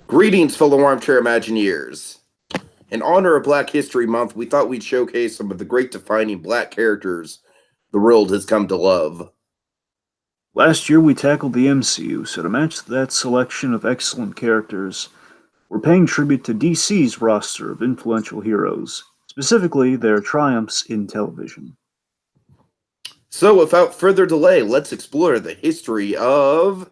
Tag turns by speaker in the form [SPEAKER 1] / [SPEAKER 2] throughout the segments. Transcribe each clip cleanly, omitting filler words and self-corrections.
[SPEAKER 1] Greetings, fellow armchair Imagineers. In honor of Black History Month, we thought we'd showcase some of the great defining black characters the world has come to love.
[SPEAKER 2] Last year we tackled the MCU, so to match that selection of excellent characters, we're paying tribute to DC's roster of influential heroes, specifically their triumphs in television.
[SPEAKER 1] So, without further delay, let's explore the history of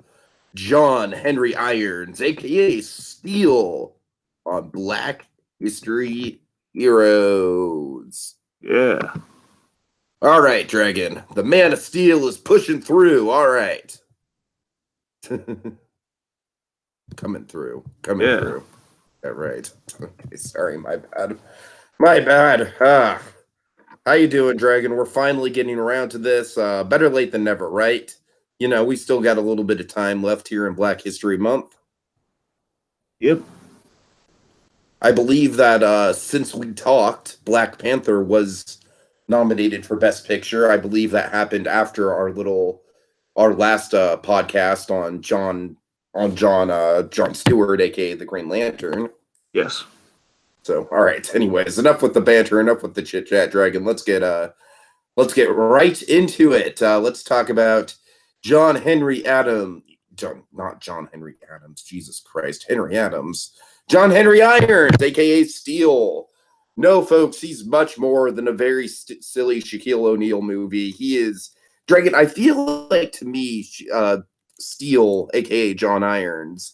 [SPEAKER 1] John Henry Irons, aka Steel, on Black History Heroes.
[SPEAKER 2] Yeah.
[SPEAKER 1] All right, Dragon. The Man of Steel is pushing through. All right. Coming through.
[SPEAKER 2] Yeah.
[SPEAKER 1] All right. Okay, sorry, my bad. My bad. How you doing, Dragon? We're finally getting around to this. Better late than never, right? You know, we still got a little bit of time left here in Black History Month.
[SPEAKER 2] Yep.
[SPEAKER 1] I believe that since we talked, Black Panther was nominated for Best Picture. I believe that happened after our last podcast on John Stewart, aka the Green Lantern.
[SPEAKER 2] Yes.
[SPEAKER 1] So, all right. Anyways, enough with the banter, enough with the chit chat, Dragon. Let's get right into it. Let's talk about John Henry Adams. Not John Henry Adams. Jesus Christ, Henry Adams. John Henry Irons, aka Steel. No, folks, he's much more than a very silly Shaquille O'Neal movie. He is Dragon. I feel like to me, Steel, aka John Irons,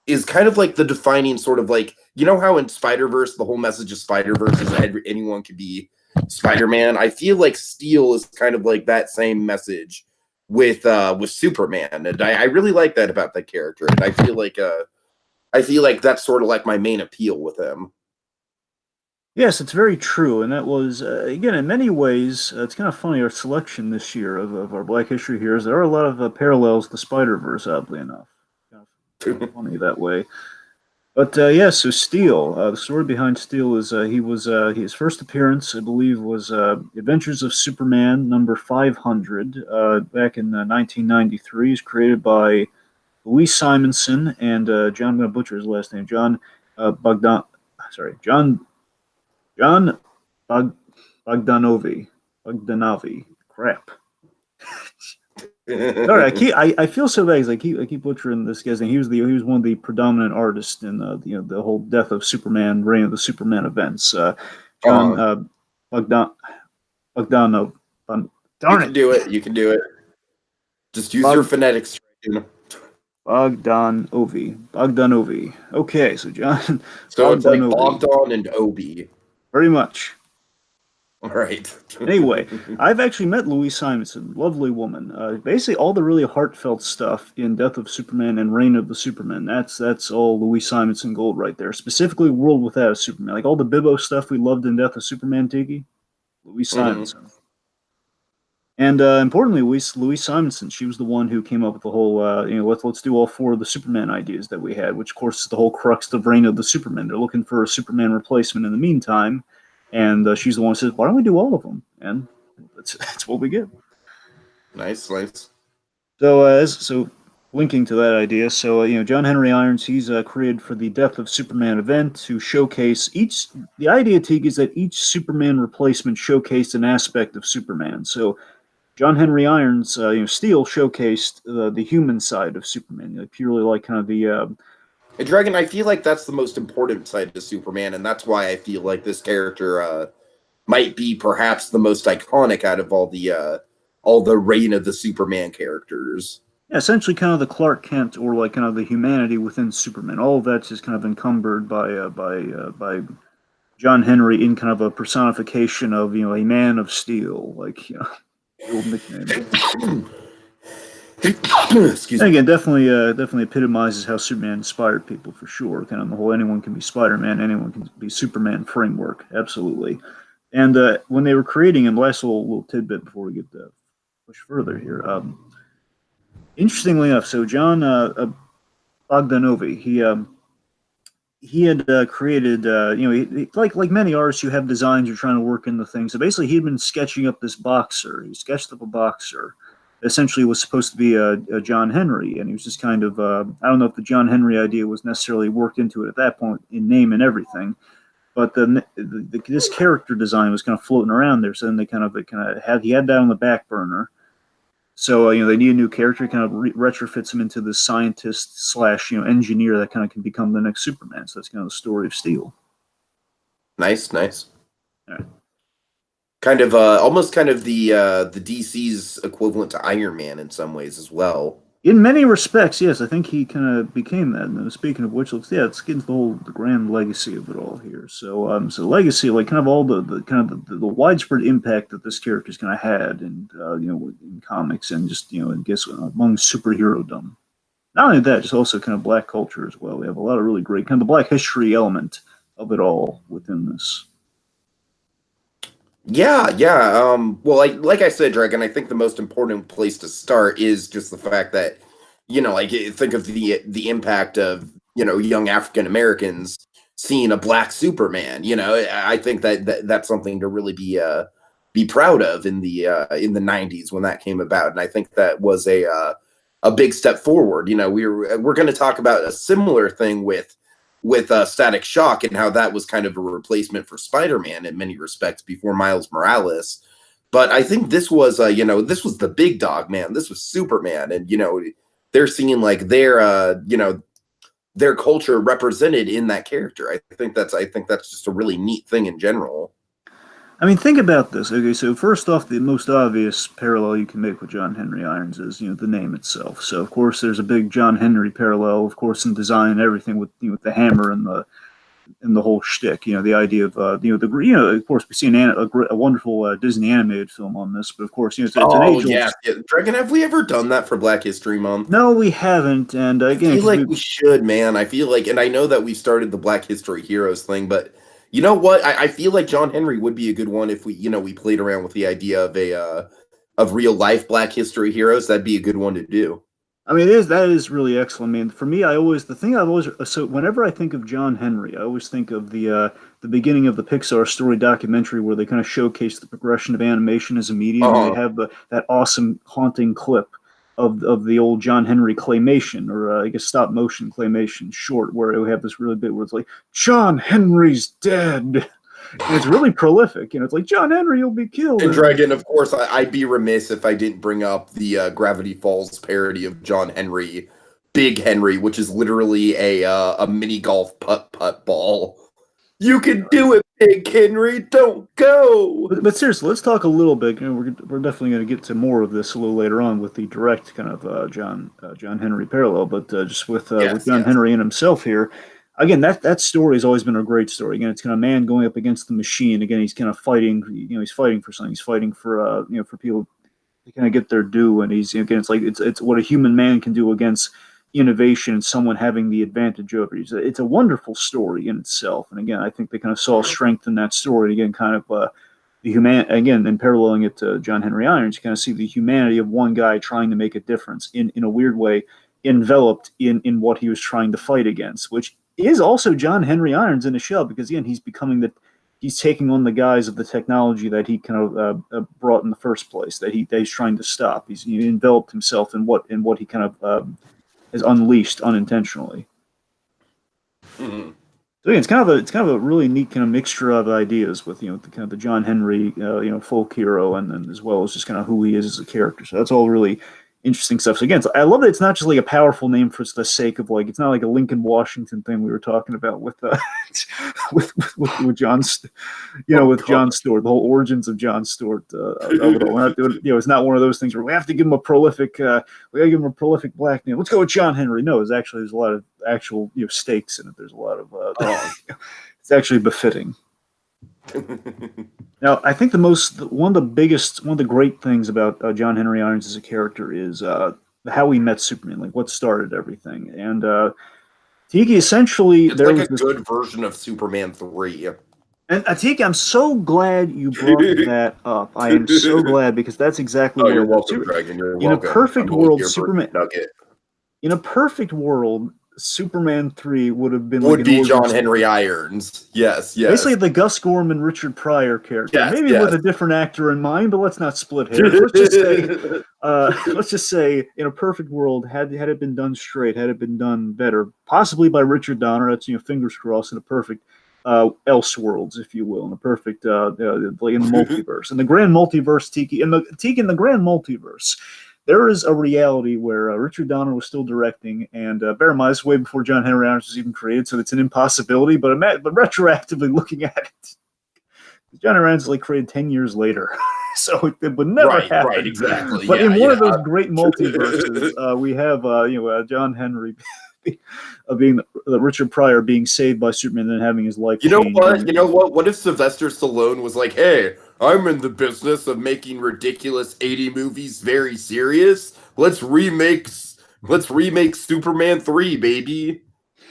[SPEAKER 1] is kind of like the defining sort of like, you know how in Spider-Verse the whole message of Spider-Verse is that anyone could be Spider-Man. I feel like Steel is kind of like that same message with Superman, and I really like that about that character. And I feel like that's sort of like my main appeal with him.
[SPEAKER 2] Yes, it's very true, and that was again in many ways. It's kind of funny our selection this year of our Black History heroes. There are a lot of parallels to Spider Verse, oddly enough. Kind of funny that way. But yeah, so Steel. The story behind Steel is his first appearance, I believe, was Adventures of Superman number 500 back in 1993. He's created by Louis Simonson and John. I'm going to butcher his last name. Bogdan. Sorry, John Bog, Bogdanovi. Crap. All right, I feel so bad because I keep butchering this guy's name. He was one of the predominant artists in the whole Death of Superman, Reign of the Superman events. John Bogdan Bogdanov. Darn it!
[SPEAKER 1] You can do it. Just use
[SPEAKER 2] Bog,
[SPEAKER 1] your phonetics.
[SPEAKER 2] Bogdanovi. Okay, so John
[SPEAKER 1] So it's like
[SPEAKER 2] Bogdanovi.
[SPEAKER 1] Bogdan and Obi.
[SPEAKER 2] Very much.
[SPEAKER 1] All right.
[SPEAKER 2] Anyway, I've actually met Louise Simonson, lovely woman. Basically, all the really heartfelt stuff in Death of Superman and Reign of the Superman. That's all Louise Simonson gold right there. Specifically, World Without a Superman, like all the Bibbo stuff we loved in Death of Superman, Tiki. Louise Simonson. And importantly, Louise Simonson, she was the one who came up with the whole, let's do all four of the Superman ideas that we had, which of course is the whole crux of Reign of the Superman. They're looking for a Superman replacement in the meantime, and she's the one who says, "Why don't we do all of them?" And that's what we get.
[SPEAKER 1] Nice.
[SPEAKER 2] So linking to that idea, John Henry Irons, he's created for the Death of Superman event to showcase each. The idea, Teague, is that each Superman replacement showcased an aspect of Superman. So John Henry Irons, Steel showcased the human side of Superman, purely like kind of the.
[SPEAKER 1] And Dragon, I feel like that's the most important side of Superman, and that's why I feel like this character might be perhaps the most iconic out of all the Reign of the Superman characters.
[SPEAKER 2] Yeah, essentially kind of the Clark Kent or like kind of the humanity within Superman. All of that's just kind of encumbered by John Henry in kind of a personification of a man of steel, like the old nickname.
[SPEAKER 1] Excuse
[SPEAKER 2] And
[SPEAKER 1] me.
[SPEAKER 2] again, definitely epitomizes how Superman inspired people for sure. Kind of the whole anyone can be Spider-Man, anyone can be Superman framework, absolutely. And when they were creating him, last little tidbit before we get push further here. Interestingly enough, so John Bogdanovi, he had created, like many artists, you have designs you're trying to work into things. So basically, he had been sketching up this boxer. He sketched up a boxer, essentially was supposed to be a John Henry, and he was just kind of I don't know if the John Henry idea was necessarily worked into it at that point in name and everything, but this character design was kind of floating around there. So then they kind of had he had that on the back burner. So they need a new character, kind of retrofits him into the scientist slash engineer that kind of can become the next Superman. So that's kind of the story of Steel.
[SPEAKER 1] Nice.
[SPEAKER 2] All right.
[SPEAKER 1] Kind of almost kind of the DC's equivalent to Iron Man in some ways as well.
[SPEAKER 2] In many respects, yes, I think he kind of became that. And speaking of which, it's getting the grand legacy of it all here. So, so legacy, like kind of all the kind of the widespread impact that this character's kind of had, and in comics, and just I guess among superherodom. Not only that, just also kind of black culture as well. We have a lot of really great kind of the black history element of it all within this.
[SPEAKER 1] Yeah. Well, like I said, Dragon, I think the most important place to start is just the fact that, like think of the impact of young African Americans seeing a black Superman. I think that's something to really be proud of in the '90s when that came about, and I think that was a big step forward. We're going to talk about a similar thing with Static Shock and how that was kind of a replacement for Spider-Man in many respects before Miles Morales. But I think this was, this was the big dog, man. This was Superman, and they're seeing like their culture represented in that character. I think that's just a really neat thing in general.
[SPEAKER 2] I mean, think about this. Okay, so first off, the most obvious parallel you can make with John Henry Irons is, the name itself. So, of course, there's a big John Henry parallel, of course, in design and everything with, with the hammer and the whole shtick. The idea of, of course, we see a wonderful Disney animated film on this, but of course, it's an age-old.
[SPEAKER 1] Yeah. Dragon, have we ever done that for Black History Month?
[SPEAKER 2] No, we haven't. And again,
[SPEAKER 1] I feel like we should, man. I feel like, and I know that we started the Black History Heroes thing, but. You know what? I feel like John Henry would be a good one if we played around with the idea of real life Black history heroes. That'd be a good one to do.
[SPEAKER 2] I mean, that is really excellent. I mean, for me, so whenever I think of John Henry, I always think of the beginning of the Pixar story documentary where they kind of showcase the progression of animation as a medium. And they have that awesome haunting clip of the old John Henry claymation, or I guess stop motion claymation short, where we have this really bit where it's like, John Henry's dead. And it's really prolific. It's like, John Henry, you'll be killed.
[SPEAKER 1] And Dragon, of course, I'd be remiss if I didn't bring up the Gravity Falls parody of John Henry, Big Henry, which is literally a mini golf putt ball. You can do it, Big Henry. Don't go.
[SPEAKER 2] But seriously, let's talk a little bit. We're definitely going to get to more of this a little later on with the direct kind of John Henry parallel. But just with John Henry and himself here, again, that story has always been a great story. Again, it's kind of a man going up against the machine. Again, he's kind of fighting. He's fighting for something. He's fighting for for people to kind of get their due. And he's it's like it's what a human man can do against innovation and someone having the advantage over you. It's a wonderful story in itself. And again, I think they kind of saw strength in that story. Again, kind of and paralleling it to John Henry Irons, you kind of see the humanity of one guy trying to make a difference in a weird way, enveloped in what he was trying to fight against, which is also John Henry Irons in a shell, because again, he's taking on the guise of the technology that he kind of brought in the first place, that he's trying to stop. He enveloped himself in what he kind of is unleashed unintentionally.
[SPEAKER 1] Mm-hmm.
[SPEAKER 2] So again, it's kind of a really neat kind of mixture of ideas with the kind of the John Henry folk hero, and then as well as just kind of who he is as a character. So that's all really interesting stuff. So again, I love that it's not just like a powerful name for the sake of it's not like a Lincoln Washington thing we were talking about with with John, with John Stewart, the whole origins of John Stewart. We're not doing, it's not one of those things where we have to give him a prolific, black name. Let's go with John Henry. No, there's a lot of actual stakes in it. There's a lot of it's actually befitting. Now, I think one of the great things about John Henry Irons as a character is how he met Superman, like what started everything. And Tiki essentially,
[SPEAKER 1] it's like a good version of Superman 3.
[SPEAKER 2] And Tiki, I'm so glad you brought that up. I am so glad, because that's exactly what
[SPEAKER 1] you're welcome, Dragon. You're welcome.
[SPEAKER 2] In a perfect world, Superman. In a perfect world, Superman 3 would have been like
[SPEAKER 1] Would
[SPEAKER 2] an
[SPEAKER 1] be
[SPEAKER 2] origin
[SPEAKER 1] John Henry
[SPEAKER 2] story.
[SPEAKER 1] Irons. Yes, yes.
[SPEAKER 2] Basically, the Gus Gorman, Richard Pryor character,
[SPEAKER 1] Yes,
[SPEAKER 2] maybe with
[SPEAKER 1] yes.
[SPEAKER 2] a different actor in mind, but let's not split hairs. Let's just say, in a perfect world, had it been done straight, had it been done better, possibly by Richard Donner, that's fingers crossed, in a perfect Elseworlds, if you will, in a perfect like in the multiverse, in the grand multiverse, Tiki in the grand multiverse. There is a reality where Richard Donner was still directing, and bear in mind, this way before John Henry Irons was even created, so it's an impossibility. But retroactively looking at it, John Henry Irons was like created 10 years later, so it would never
[SPEAKER 1] Right,
[SPEAKER 2] happen.
[SPEAKER 1] exactly.
[SPEAKER 2] But
[SPEAKER 1] Yeah,
[SPEAKER 2] in one
[SPEAKER 1] yeah.
[SPEAKER 2] of those great multiverses, we have John Henry being Richard Pryor being saved by Superman, and then having his life
[SPEAKER 1] You know
[SPEAKER 2] changed.
[SPEAKER 1] what? You know what? What if Sylvester Stallone was like, "Hey, I'm in the business of making ridiculous 80 movies very serious. Let's remake Superman 3, baby."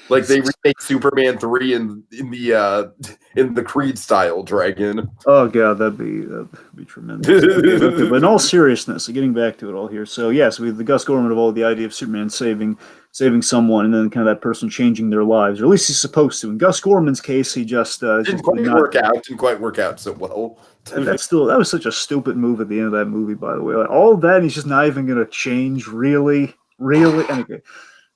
[SPEAKER 1] Like they remake Superman 3 in the Creed style, Dragon.
[SPEAKER 2] Oh god, that'd be tremendous. Okay, but in all seriousness, getting back to it all here. So yes, we have the Gus Gorman of all the idea of Superman saving someone, and then kind of that person changing their lives, or at least he's supposed to. In Gus Gorman's case, he just
[SPEAKER 1] Didn't
[SPEAKER 2] would
[SPEAKER 1] quite
[SPEAKER 2] not.
[SPEAKER 1] work out. Didn't quite work out so well.
[SPEAKER 2] That was such a stupid move at the end of that movie. By the way, like, all of that, and he's just not even going to change. Really, really. Okay,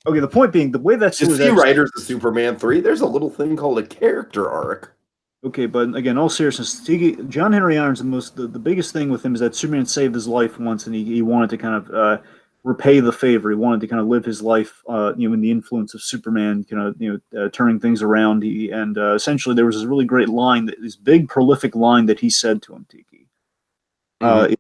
[SPEAKER 2] okay. The point being, the way that
[SPEAKER 1] You
[SPEAKER 2] story is
[SPEAKER 1] see,
[SPEAKER 2] actually.
[SPEAKER 1] writers of Superman 3, there's a little thing called a character arc.
[SPEAKER 2] Okay, but again, all seriousness, John Henry Irons, the biggest thing with him is that Superman saved his life once, and he wanted to kind of repay the favor. He wanted to kind of live his life, in the influence of Superman, kind of turning things around. And essentially, there was this really great line, this big prolific line that he said to him, Tiki.
[SPEAKER 1] Mhm.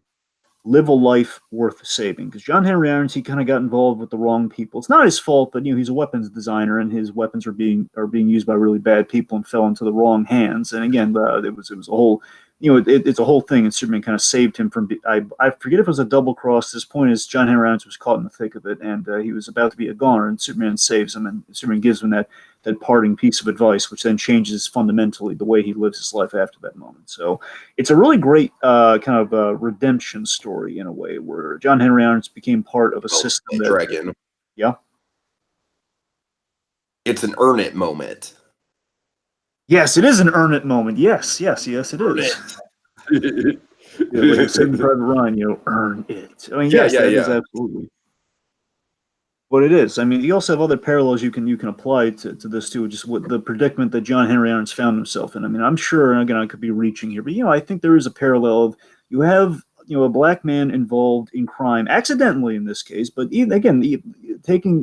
[SPEAKER 2] Live a life worth saving. Because John Henry Irons, he kind of got involved with the wrong people. It's not his fault, but he's a weapons designer, and his weapons are being used by really bad people and fell into the wrong hands. And again, it was a whole. It's a whole thing, and Superman kind of saved him from. I forget if it was a double cross. This point is John Henry Irons was caught in the thick of it, and he was about to be a goner, and Superman saves him, and Superman gives him that parting piece of advice, which then changes fundamentally the way he lives his life after that moment. So it's a really great kind of redemption story in a way, where John Henry Irons became part of a system that,
[SPEAKER 1] Dragon.
[SPEAKER 2] yeah,
[SPEAKER 1] It's an earn it moment.
[SPEAKER 2] yes, it is an earn it moment. Yes, it
[SPEAKER 1] Earn
[SPEAKER 2] is.
[SPEAKER 1] it.
[SPEAKER 2] Like Saving Private Ryan, earn it. I mean,
[SPEAKER 1] Yeah,
[SPEAKER 2] yes,
[SPEAKER 1] yeah,
[SPEAKER 2] that is
[SPEAKER 1] yeah.
[SPEAKER 2] absolutely what it is. I mean, you also have other parallels you can apply to this too, just what the predicament that John Henry Irons found himself in. I mean, I'm sure, again, I could be reaching here, but I think there is a parallel of you have a black man involved in crime accidentally in this case, but even, again,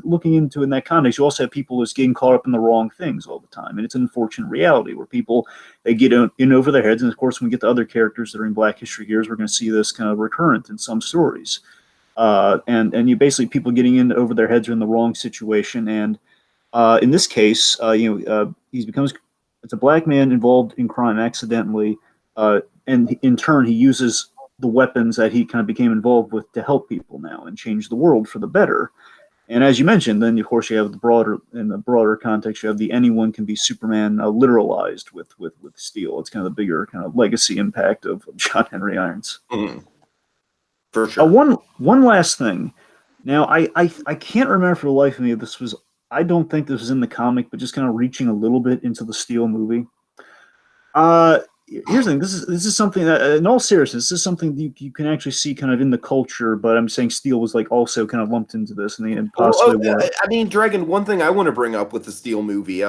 [SPEAKER 2] looking into it in that context, you also have people just getting caught up in the wrong things all the time, and it's an unfortunate reality where people, they get in over their heads. And of course, when we get to other characters that are in Black History years, we're going to see this kind of recurrent in some stories. And you basically, people getting in over their heads are in the wrong situation. And in this case, he becomes, it's a black man involved in crime accidentally, and in turn he uses the weapons that he kind of became involved with to help people now and change the world for the better. And as you mentioned, then of course you have in the broader context, you have the anyone can be Superman literalized with steel. It's kind of the bigger kind of legacy impact of John Henry Irons.
[SPEAKER 1] Mhm. For sure.
[SPEAKER 2] One last thing. Now I can't remember for the life of me if this was. I don't think this was in the comic, but just kind of reaching a little bit into the Steel movie. Here's the thing. This is something that, in all seriousness, this is something that you can actually see kind of in the culture. But I'm saying Steel was like also kind of lumped into this, and possibly were.
[SPEAKER 1] I mean, Dragon, one thing I want to bring up with the Steel movie,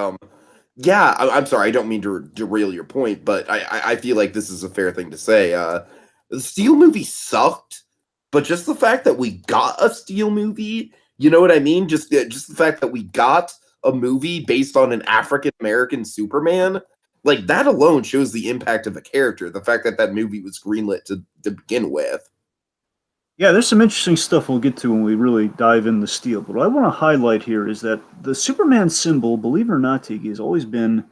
[SPEAKER 1] yeah, I'm sorry, I don't mean to derail your point, but I feel like this is a fair thing to say. The Steel movie sucked, but just the fact that we got a Steel movie, you know what I mean? Just the fact that we got a movie based on an African American Superman, like that alone shows the impact of the character. The fact that that movie was greenlit to begin with.
[SPEAKER 2] Yeah, there's some interesting stuff we'll get to when we really dive into Steel. But what I want to highlight here is that the Superman symbol, believe it or not, Tiki, has always been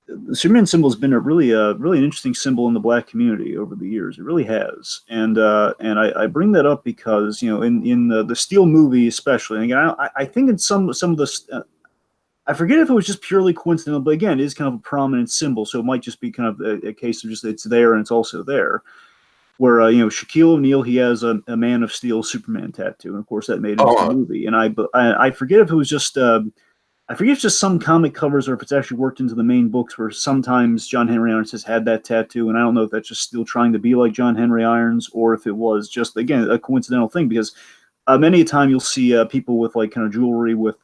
[SPEAKER 2] the Superman symbol has been a really an interesting symbol in the Black community over the years. It really has, and I bring that up because in the Steel movie especially, and again, I think in some of the I forget if it was just purely coincidental, but again, it is kind of a prominent symbol, so it might just be kind of a case of just it's there and it's also there. where Shaquille O'Neal, he has a Man of Steel Superman tattoo, and of course that made it into the
[SPEAKER 1] Oh,
[SPEAKER 2] movie. And I forget if it was just I forget if it's just some comic covers or if it's actually worked into the main books where sometimes John Henry Irons has had that tattoo, and I don't know if that's just still trying to be like John Henry Irons or if it was just again a coincidental thing because many a time you'll see people with like kind of jewelry with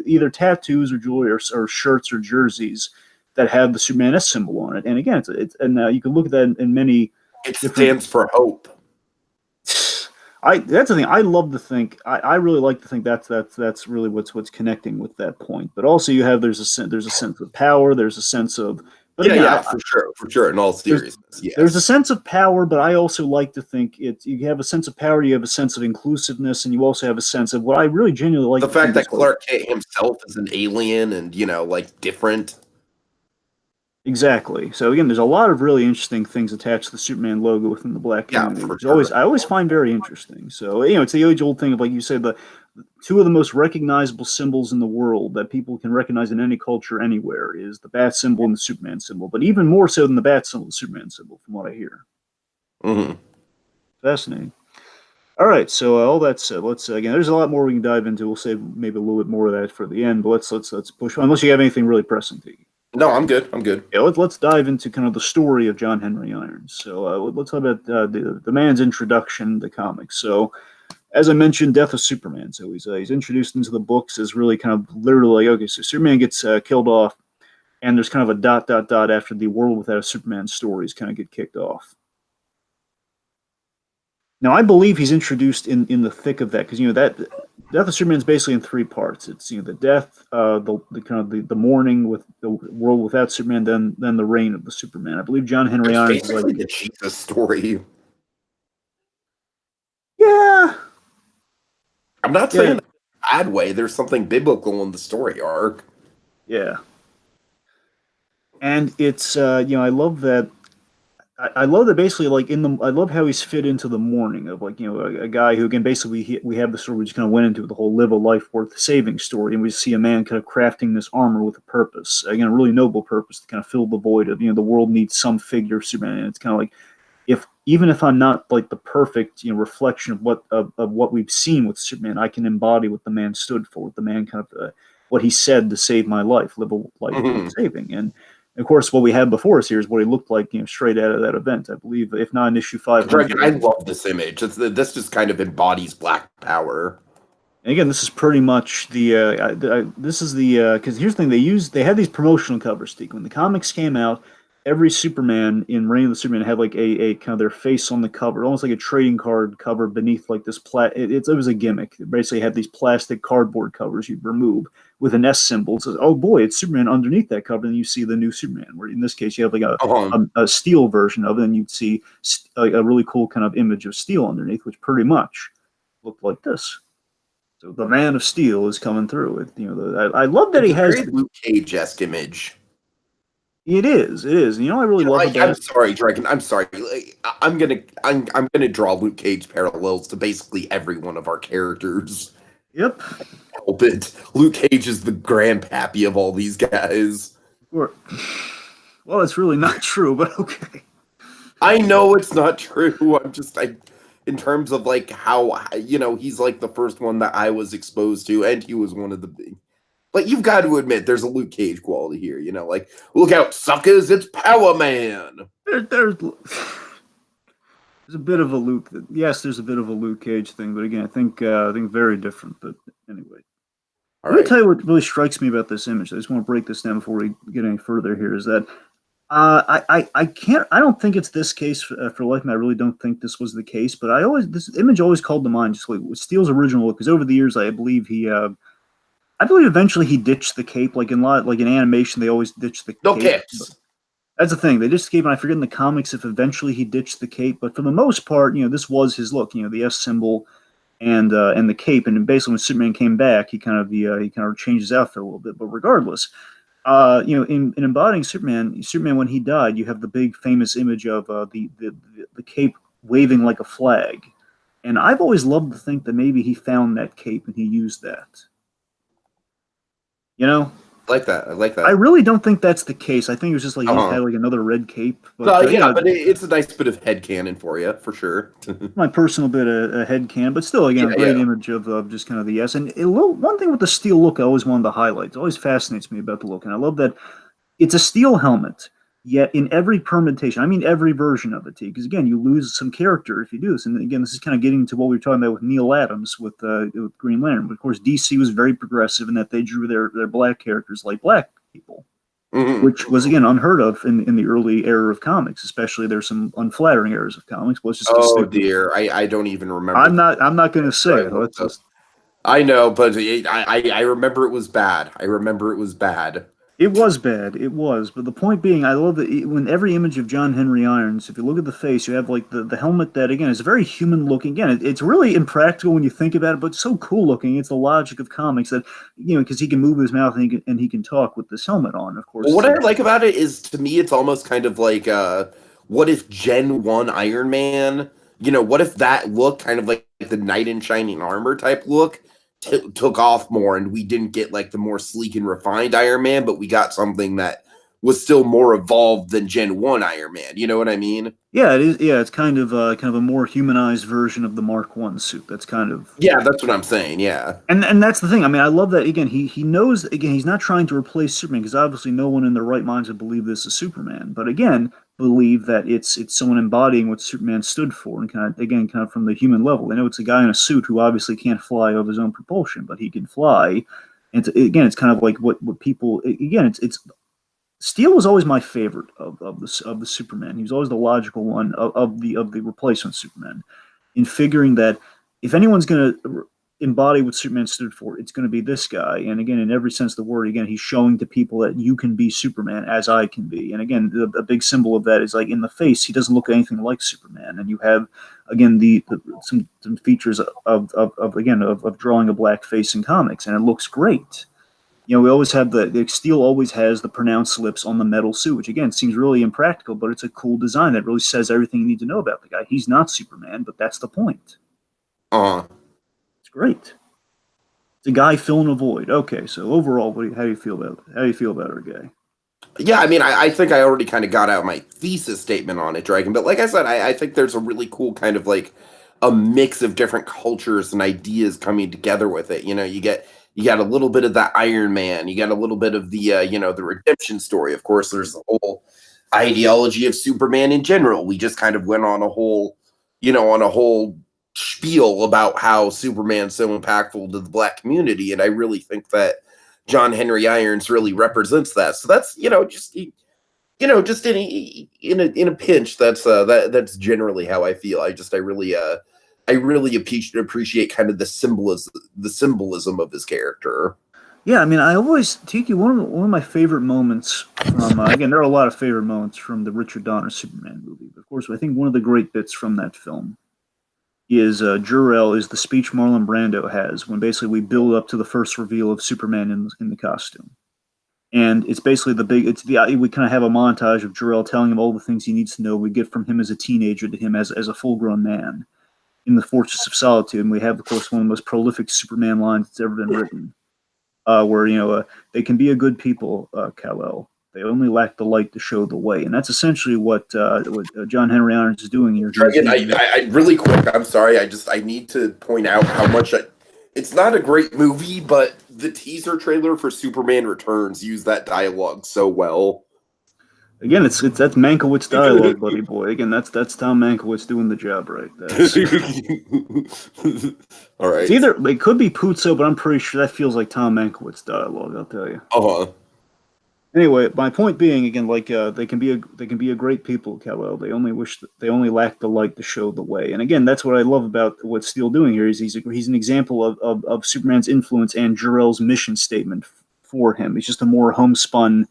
[SPEAKER 2] either tattoos or jewelry or shirts or jerseys that have the Superman S symbol on it. And again, it's and you can look at that in many
[SPEAKER 1] it
[SPEAKER 2] different.
[SPEAKER 1] stands for hope.
[SPEAKER 2] That's the thing. I love to think. I really like to think that's really what's connecting with that point. But also, you have there's a sense of power. There's a sense of. But
[SPEAKER 1] Yeah,
[SPEAKER 2] again,
[SPEAKER 1] yeah, for sure. In all seriousness,
[SPEAKER 2] there's a
[SPEAKER 1] yes.
[SPEAKER 2] sense of power. But I also like to think it. You have a sense of power. You have a sense of inclusiveness, and you also have a sense of what I really genuinely like
[SPEAKER 1] The
[SPEAKER 2] to think
[SPEAKER 1] fact
[SPEAKER 2] is
[SPEAKER 1] that
[SPEAKER 2] hope.
[SPEAKER 1] Clark Kent himself is an alien and like different.
[SPEAKER 2] Exactly. So again, there's a lot of really interesting things attached to the Superman logo within the Black
[SPEAKER 1] Yeah,
[SPEAKER 2] community,
[SPEAKER 1] for
[SPEAKER 2] which always
[SPEAKER 1] sure.
[SPEAKER 2] I always find very interesting. So it's the age-old thing of like you said, the two of the most recognizable symbols in the world that people can recognize in any culture anywhere is the bat symbol and the Superman symbol, but even more so than the bat symbol, the Superman symbol, from what I hear.
[SPEAKER 1] Hmm.
[SPEAKER 2] Fascinating. All right, so all that said, let's again. There's a lot more we can dive into. We'll save maybe a little bit more of that for the end, but let's push. Unless you have anything really pressing to you.
[SPEAKER 1] No, I'm good. I'm good.
[SPEAKER 2] Yeah, let's dive into kind of the story of John Henry Irons. So let's talk about the man's introduction to comics. So as I mentioned, Death of Superman. So he's introduced into the books as really kind of literally like, okay, so Superman gets killed off, and there's kind of a dot dot dot after the World Without a Superman stories kind of get kicked off. Now I believe he's introduced in the thick of that because that Death of Superman is basically in three parts. It's the death, the kind of the mourning with the world without Superman, then the reign of the Superman. I believe John Henry
[SPEAKER 1] It's
[SPEAKER 2] Irons is like,
[SPEAKER 1] basically the Jesus story.
[SPEAKER 2] yeah,
[SPEAKER 1] I'm not saying
[SPEAKER 2] yeah,
[SPEAKER 1] that in a bad way. There's something biblical in the story arc.
[SPEAKER 2] yeah, and it's I love that. I love that basically like I love how he's fit into the mourning of like a guy who again basically we have the story we just kind of went into the whole live a life worth saving story and we see a man kind of crafting this armor with a purpose again a really noble purpose to kind of fill the void of the world needs some figure of Superman and it's kind of like if even if I'm not like the perfect reflection of what we've seen with Superman, I can embody what the man stood for, what the man kind of what he said to save my life, live a life worth
[SPEAKER 1] Hmm.
[SPEAKER 2] saving. And of course, what we have before us here is what he looked like, straight out of that event. I believe, if not in issue
[SPEAKER 1] Dragon,
[SPEAKER 2] 500.
[SPEAKER 1] I love this image. This just kind of embodies Black Power.
[SPEAKER 2] And again, this is pretty much the this is the because here's the thing they had these promotional covers. Steve. When the comics came out, every Superman in Reign of the Superman had like a kind of their face on the cover, almost like a trading card cover beneath like this it was a gimmick. It basically had these plastic cardboard covers you'd remove with an S symbol. It says, "Oh boy, it's Superman" underneath that cover, and you see the new Superman. Where in this case, you have like
[SPEAKER 1] Uh-huh.
[SPEAKER 2] a steel version of it, and you'd see like a really cool kind of image of steel underneath, which pretty much looked like this. So the Man of Steel is coming through. I love that
[SPEAKER 1] It's
[SPEAKER 2] he
[SPEAKER 1] a
[SPEAKER 2] has.
[SPEAKER 1] very Luke Cage-esque image.
[SPEAKER 2] It is. It is. I really love about
[SPEAKER 1] I'm
[SPEAKER 2] it.
[SPEAKER 1] sorry, Dragon. I'm sorry. I'm gonna draw Luke Cage parallels to basically every one of our characters.
[SPEAKER 2] Yep.
[SPEAKER 1] Help it. Luke Cage is the grandpappy of all these guys.
[SPEAKER 2] Or, well, it's really not true, but okay.
[SPEAKER 1] I know it's not true. In terms of like how he's like the first one that I was exposed to, and he was one of the big. But you've got to admit, there's a Luke Cage quality here. Like look out, suckers! It's Power Man.
[SPEAKER 2] There's a bit of a Luke. Yes, there's a bit of a Luke Cage thing, but again, I think very different. But anyway,
[SPEAKER 1] All
[SPEAKER 2] let me
[SPEAKER 1] right.
[SPEAKER 2] tell you what really strikes me about this image. I just want to break this down before we get any further. Here is that I can't. I don't think it's this case for life, and I really don't think this was the case. But this image always called to mind, just like Steele's original look, because over the years, I believe eventually he ditched the cape. Like in animation, they always ditch the
[SPEAKER 1] No
[SPEAKER 2] cape.
[SPEAKER 1] caps.
[SPEAKER 2] That's the thing. They ditched the cape, and I forget in the comics if eventually he ditched the cape. But for the most part, this was his look. The S symbol and the cape. And basically, when Superman came back, he kind of changed his outfit a little bit. But regardless, in embodying Superman when he died, you have the big famous image of the cape waving like a flag. And I've always loved to think that maybe he found that cape and he used that. You know?
[SPEAKER 1] like that. I like
[SPEAKER 2] I
[SPEAKER 1] that.
[SPEAKER 2] really don't think that's the case. I think it was just like he
[SPEAKER 1] Uh-huh.
[SPEAKER 2] had like another red cape. But
[SPEAKER 1] Well, yeah,
[SPEAKER 2] yeah,
[SPEAKER 1] but it's a nice bit of headcanon for you, for sure.
[SPEAKER 2] my personal bit of head can, but still, again, a
[SPEAKER 1] Yeah,
[SPEAKER 2] great
[SPEAKER 1] yeah.
[SPEAKER 2] image of just kind of the yes. And one thing with the steel look, I always wanted to highlight. It always fascinates me about the look, and I love that it's a steel helmet. Yet in every permutation, I mean every version of it, because again, you lose some character if you do this. And again, this is kind of getting to what we were talking about with Neil Adams with Green Lantern. But of course, DC was very progressive in that they drew their black characters like black people, which was again unheard of in the early era of comics. Especially there's some unflattering eras of comics. But let's just
[SPEAKER 1] Oh
[SPEAKER 2] stick with.
[SPEAKER 1] dear, I don't even remember
[SPEAKER 2] I'm
[SPEAKER 1] the.
[SPEAKER 2] not. I'm not going to say
[SPEAKER 1] I
[SPEAKER 2] it.
[SPEAKER 1] looked
[SPEAKER 2] Let's
[SPEAKER 1] up.
[SPEAKER 2] just.
[SPEAKER 1] I know, but I remember it was bad. I remember it was bad.
[SPEAKER 2] It was bad. It was. But the point being, I love that when every image of John Henry Irons, if you look at the face, you have like the helmet that, again, is very human looking. Again, it's really impractical when you think about it, but so cool looking. It's the logic of comics that, because he can move his mouth and he can talk with this helmet on. Of
[SPEAKER 1] Well,
[SPEAKER 2] course,
[SPEAKER 1] what
[SPEAKER 2] it's
[SPEAKER 1] I
[SPEAKER 2] like,
[SPEAKER 1] like about it is, to me, it's almost kind of like, what if Gen 1 Iron Man, what if that look, kind of like the knight in shining armor type look, took off more, and we didn't get like the more sleek and refined Iron Man, but we got something that was still more evolved than Gen 1 Iron Man. You know what I mean?
[SPEAKER 2] yeah, it is. Yeah, it's kind of a more humanized version of the Mark One suit. That's kind of.
[SPEAKER 1] Yeah, that's what I'm saying. Yeah.
[SPEAKER 2] And that's the thing. I mean, I love that again. He knows again. He's not trying to replace Superman because obviously no one in their right minds would believe this is Superman. But again, believe that it's someone embodying what Superman stood for, and kind of from the human level. They know it's a guy in a suit who obviously can't fly of his own propulsion, but he can fly. And again, it's kind of like what people again. It's Steel was always my favorite of the Superman. He was always the logical one of the replacement Superman in figuring that if anyone's going to embody what Superman stood for, it's going to be this guy. And again, in every sense of the word, again, he's showing to people that you can be Superman as I can be. And again, a big symbol of that is like in the face, he doesn't look anything like Superman. And you have again some features of drawing a black face in comics, and it looks great. We always have the steel always has the pronounced lips on the metal suit, which again seems really impractical, but it's a cool design that really says everything you need to know about the guy. He's not Superman, but that's the point.
[SPEAKER 1] Uh
[SPEAKER 2] It's great. It's a guy filling a void. Okay, so overall, how do you feel about it? How do you feel about our guy?
[SPEAKER 1] Yeah, I mean, I think I already kind of got out my thesis statement on it, Dragon. But like I said, I think there's a really cool kind of like a mix of different cultures and ideas coming together with it. You got a little bit of that Iron Man, you got a little bit of the redemption story. Of course, there's the whole ideology of Superman in general. We just kind of went on a whole spiel about how Superman's so impactful to the black community, and I really think that John Henry Irons really represents that. So that's just in a pinch. That's generally how I feel. I really appreciate kind of the symbolism of his character.
[SPEAKER 2] Yeah, I mean, I always Tiki. One of my favorite moments from again, there are a lot of favorite moments from the Richard Donner Superman movie. But of course, I think one of the great bits from that film is Jor-El is the speech Marlon Brando has when basically we build up to the first reveal of Superman in the costume. And it's basically we kind of have a montage of Jor-El telling him all the things he needs to know. We get from him as a teenager to him as a full grown man in the Fortress of Solitude. And we have, of course, one of the most prolific Superman lines that's ever been written, where they can be a good people, Kal-El. They only lack the light to show the way, and that's essentially what John Henry Irons is doing here.
[SPEAKER 1] Dragon, I really quick. I'm sorry. I need to point out how much it's not a great movie, but the teaser trailer for Superman Returns used that dialogue so well.
[SPEAKER 2] Again, it's that's Mankiewicz dialogue, buddy boy. Again, that's Tom Mankiewicz doing the job right. That's
[SPEAKER 1] All
[SPEAKER 2] it's
[SPEAKER 1] right.
[SPEAKER 2] either it could be Puzo, but I'm pretty sure that feels like Tom Mankiewicz dialogue. I'll tell you.
[SPEAKER 1] Uh-huh.
[SPEAKER 2] Anyway, my point being again, like they can be a great people, Kal-El. They only lack the light to show the way. And again, that's what I love about what Steele doing here is he's an example of Superman's influence and Jor-El's mission statement for him. He's just a more homespun.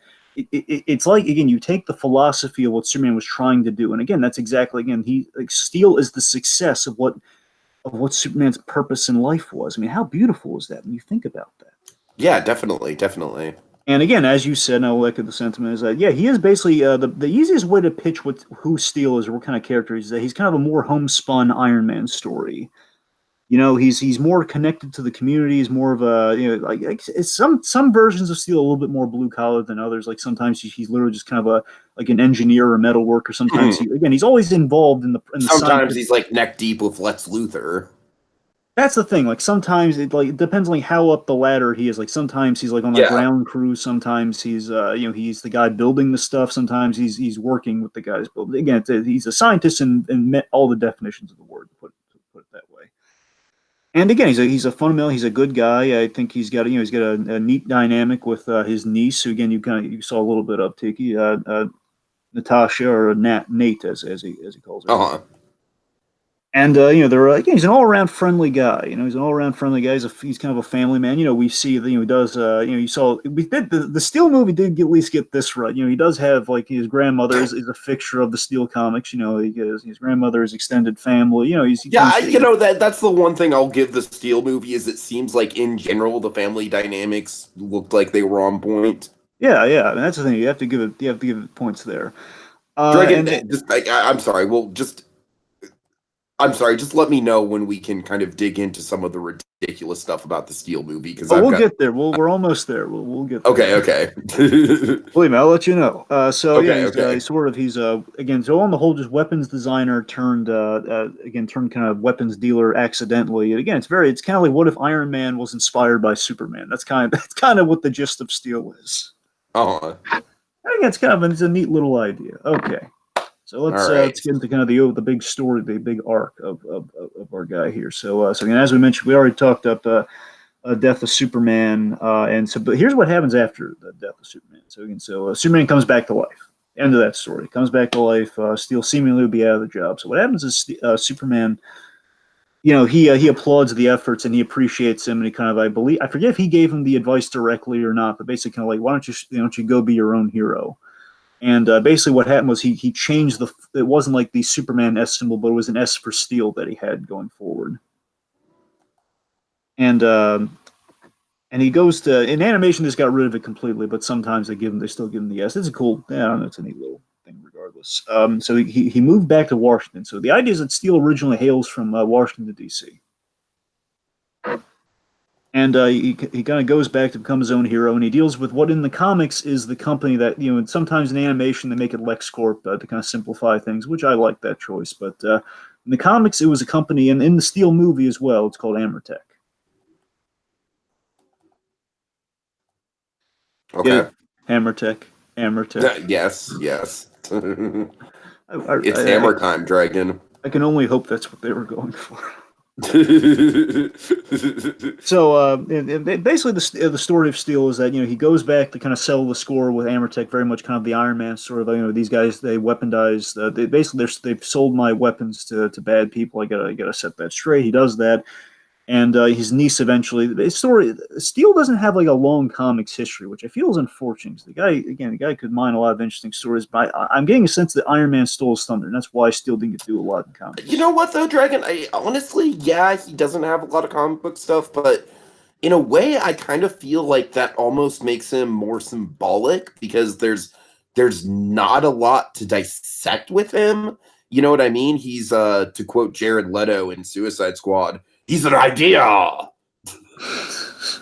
[SPEAKER 2] It's like again, you take the philosophy of what Superman was trying to do, and again, that's exactly again Steele is the success of what Superman's purpose in life was. I mean, how beautiful is that when you think about that?
[SPEAKER 1] Yeah, definitely, definitely.
[SPEAKER 2] And again, as you said, and I will echo the sentiment, is that yeah, he is basically the easiest way to pitch who Steel is or what kind of character he is. That he's kind of a more homespun Iron Man story. he's more connected to the community. He's more of a like it's some versions of Steel a little bit more blue collar than others. Like sometimes he's literally just kind of a like an engineer or metal worker. Sometimes he's always involved in the
[SPEAKER 1] Sometimes
[SPEAKER 2] scientific.
[SPEAKER 1] he's like neck deep with Lex Luthor.
[SPEAKER 2] That's the thing. Like sometimes it depends on like how up the ladder he is. Like sometimes he's like on the
[SPEAKER 1] Yeah.
[SPEAKER 2] ground crew. Sometimes he's he's the guy building the stuff. Sometimes he's working with the guys building. Again, he's a scientist and met all the definitions of the word. To put it that way. And again, he's a fundamental. He's a good guy. I think he's got a neat dynamic with his niece. Who again you saw a little bit of Tiki, Natasha or Nate as he calls her.
[SPEAKER 1] Uh-huh.
[SPEAKER 2] And they're again, he's an all-around friendly guy. He's an all-around friendly guy. He's kind of a family man. We see that he does. You saw we did the Steel movie did at least get this right. He does have like his grandmother is a fixture of the Steel comics. His grandmother is extended family.
[SPEAKER 1] That's the one thing I'll give the Steel movie is it seems like in general the family dynamics looked like they were on point.
[SPEAKER 2] Yeah, yeah. And that's the thing. You have to give it points there.
[SPEAKER 1] Dragon, I'm sorry. I'm sorry. Just let me know when we can kind of dig into some of the ridiculous stuff about the Steel movie because
[SPEAKER 2] we'll get there. We're almost there. We'll get there.
[SPEAKER 1] Okay.
[SPEAKER 2] Believe me, I'll let you know. He's again, so on the whole, just weapons designer turned kind of weapons dealer accidentally. And again, it's kind of like what if Iron Man was inspired by Superman? That's kind of what the gist of Steel is.
[SPEAKER 1] Oh.
[SPEAKER 2] And again, it's a neat little idea. Okay. So let's get into kind of the big story, the big arc of our guy here. So again, as we mentioned, we already talked up death of Superman, but here's what happens after the death of Superman. So Superman comes back to life. End of that story. Comes back to life. Steel seemingly will be out of the job. So what happens is Superman, he applauds the efforts and he appreciates him, and he kind of I forget if he gave him the advice directly or not, but basically kind of like why don't you go be your own hero. And basically, what happened was he changed it wasn't like the Superman S symbol, but it was an S for Steel that he had going forward. And he goes to in animation. This got rid of it completely, but sometimes they still give him the S. It's a cool. I don't know. It's a neat little thing, regardless. So he moved back to Washington. So the idea is that Steel originally hails from Washington D.C. And he kind of goes back to become his own hero, and he deals with what in the comics is the company that, and sometimes in animation they make it LexCorp to kind of simplify things, which I like that choice. But in the comics, it was a company, and in the Steel movie as well, it's called Amertech.
[SPEAKER 1] Okay.
[SPEAKER 2] Amertech.
[SPEAKER 1] Yes. It's hammer time, Dragon.
[SPEAKER 2] I can only hope that's what they were going for. So basically the story of Steel is that he goes back to kind of settle the score with Amertech, very much kind of the Iron Man sort of these guys they weaponized they've sold my weapons to bad people. I gotta set that straight. He does that, and his niece eventually. The story Steel doesn't have like a long comics history, which I feel is unfortunate. The guy could mine a lot of interesting stories, but I'm getting a sense that Iron Man stole his thunder, and that's why Steel didn't get to do a lot in comics.
[SPEAKER 1] You know what though, Dragon? Honestly, yeah, he doesn't have a lot of comic book stuff, but in a way, I kind of feel like that almost makes him more symbolic because there's not a lot to dissect with him. You know what I mean? He's to quote Jared Leto in Suicide Squad, he's an idea.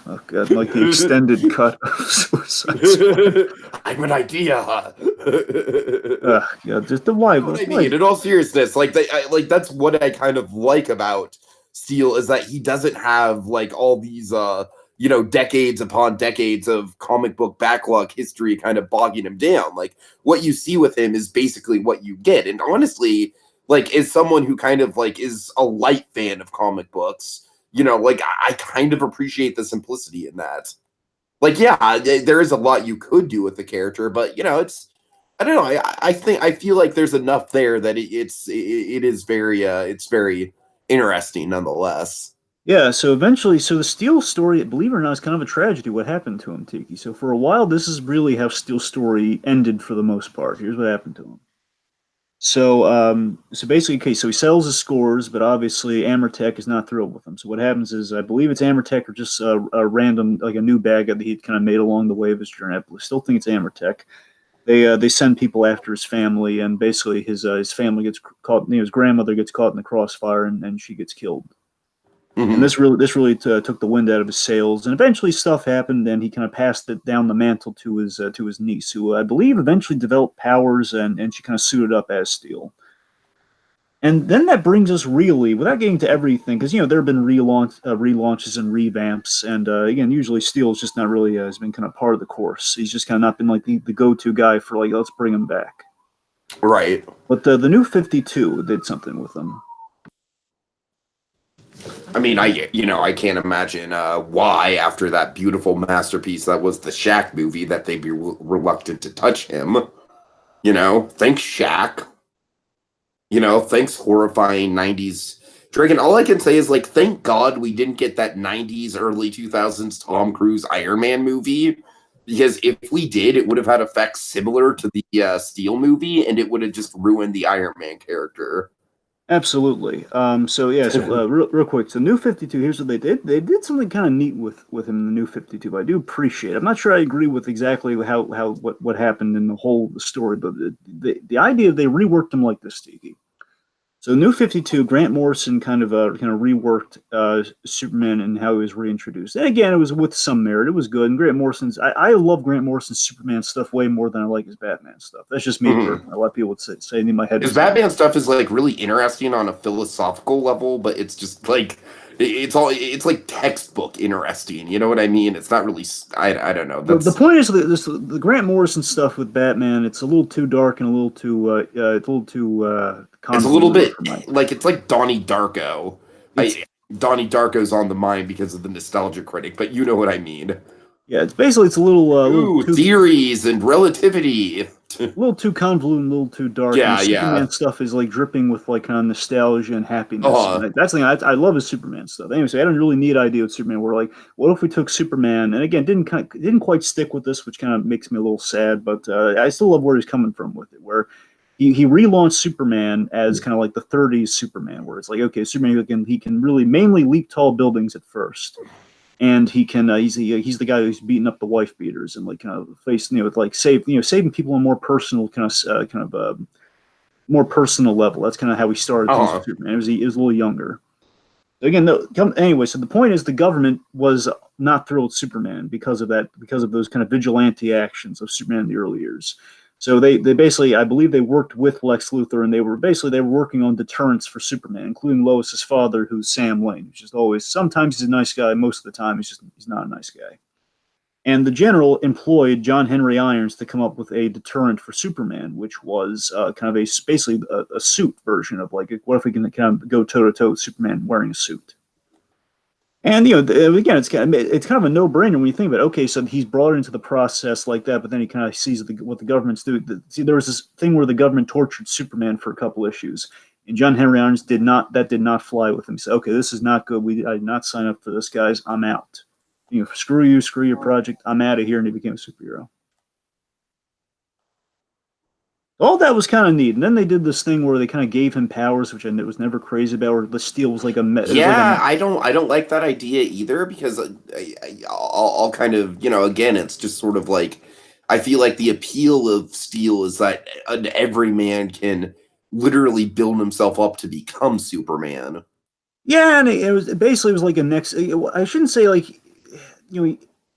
[SPEAKER 2] Oh god, like the extended cut of Suicide Squad.
[SPEAKER 1] I'm an idea.
[SPEAKER 2] Yeah, just the why.
[SPEAKER 1] You know what I mean? In all seriousness, like that's what I kind of like about Steel is that he doesn't have like all these decades upon decades of comic book backlog history kind of bogging him down. Like what you see with him is basically what you get. And honestly, like as someone who kind of like is a light fan of comic books, like I kind of appreciate the simplicity in that. Like, yeah, there is a lot you could do with the character, but it's I don't know. I feel like there's enough there that it is very it's very interesting nonetheless.
[SPEAKER 2] Yeah, so the Steel story, believe it or not, is kind of a tragedy what happened to him, Tiki. So for a while, this is really how Steel's story ended for the most part. Here's what happened to him. So basically, okay, so he sells his scores, but obviously Amertech is not thrilled with him. So what happens is, I believe it's Amertech or just a random, like a new bag that he'd kind of made along the way of his journey. I still think it's Amertech. They send people after his family, and basically his family gets caught. His grandmother gets caught in the crossfire, and she gets killed. And this really took the wind out of his sails. And eventually, stuff happened, and he kind of passed it down the mantle to his niece, who I believe eventually developed powers, and she kind of suited up as Steel. And then that brings us really, without getting to everything, because there have been relaunches and revamps, and again, usually Steele's just not really has been kind of part of the course. He's just kind of not been like the go-to guy for like, let's bring him back.
[SPEAKER 1] Right.
[SPEAKER 2] But the new 52 did something with him.
[SPEAKER 1] I mean, I can't imagine why, after that beautiful masterpiece that was the Shaq movie, that they'd be reluctant to touch him. Thanks Shaq. Thanks horrifying 90s Dragon. All I can say is, like, thank God we didn't get that 90s, early 2000s Tom Cruise Iron Man movie, because if we did, it would have had effects similar to the Steel movie, and it would have just ruined the Iron Man character.
[SPEAKER 2] Absolutely. Real quick, so New 52, here's what they did. They did something kind of neat with him in the New 52, but I do appreciate it. I'm not sure I agree with exactly what happened in the whole story, but the idea they reworked him like this, Tiki. So New 52, Grant Morrison kind of reworked Superman and how he was reintroduced. And again, it was with some merit. It was good. And Grant Morrison's I love Grant Morrison's Superman stuff way more than I like his Batman stuff. That's just me. Mm-hmm. A lot of people would say in my head.
[SPEAKER 1] His Batman stuff is like really interesting on a philosophical level, but it's just like it's like textbook interesting. You know what I mean? It's not really. I don't know.
[SPEAKER 2] The point is the Grant Morrison stuff with Batman. It's a little too dark and a little too
[SPEAKER 1] it's a little bit like it's like Donnie Darko. Donnie Darko's on the mind because of the Nostalgia Critic, but you know what I mean.
[SPEAKER 2] Yeah, it's a little
[SPEAKER 1] too, theories and relativity.
[SPEAKER 2] A little too convoluted, and a little too dark.
[SPEAKER 1] Yeah,
[SPEAKER 2] and Superman stuff is like dripping with like kind of nostalgia and happiness. And that's the thing I love his Superman stuff. Anyway, so I had a really neat idea with Superman. We're like, what if we took Superman? And again, didn't quite stick with this, which kind of makes me a little sad. But I still love where he's coming from with it. Where he relaunched Superman as kind of like the 30s Superman, where it's like, okay, Superman he can really mainly leap tall buildings at first. And he can he's the guy who's beating up the wife beaters and like kind of facing with like saving people on a more personal more personal level. That's kind of how he started. Superman. He was a little younger. Again, anyway, so the point is the government was not thrilled with Superman because of those kind of vigilante actions of Superman in the early years. So they basically, I believe they worked with Lex Luthor, and they were working on deterrence for Superman, including Lois's father, who's Sam Lane, who's just always, sometimes he's a nice guy, most of the time he's not a nice guy. And the general employed John Henry Irons to come up with a deterrent for Superman, which was kind of basically a suit version of like, what if we can kind of go toe to toe with Superman wearing a suit? And again, it's kind of a no-brainer when you think about it. Okay, so he's brought into the process like that, but then he kind of sees what the government's doing. See, there was this thing where the government tortured Superman for a couple issues, and John Henry Irons did not fly with him. He said, "Okay, this is not good. I did not sign up for this, guys. I'm out. Screw you, screw your project. I'm out of here." And he became a superhero. All that was kind of neat, and then they did this thing where they kind of gave him powers, which I was never crazy about. Where the Steel was like
[SPEAKER 1] I don't like that idea either, because I'll kind of again, it's just sort of like, I feel like the appeal of Steel is that every man can literally build himself up to become Superman.
[SPEAKER 2] Yeah, and it was like a next. I shouldn't say like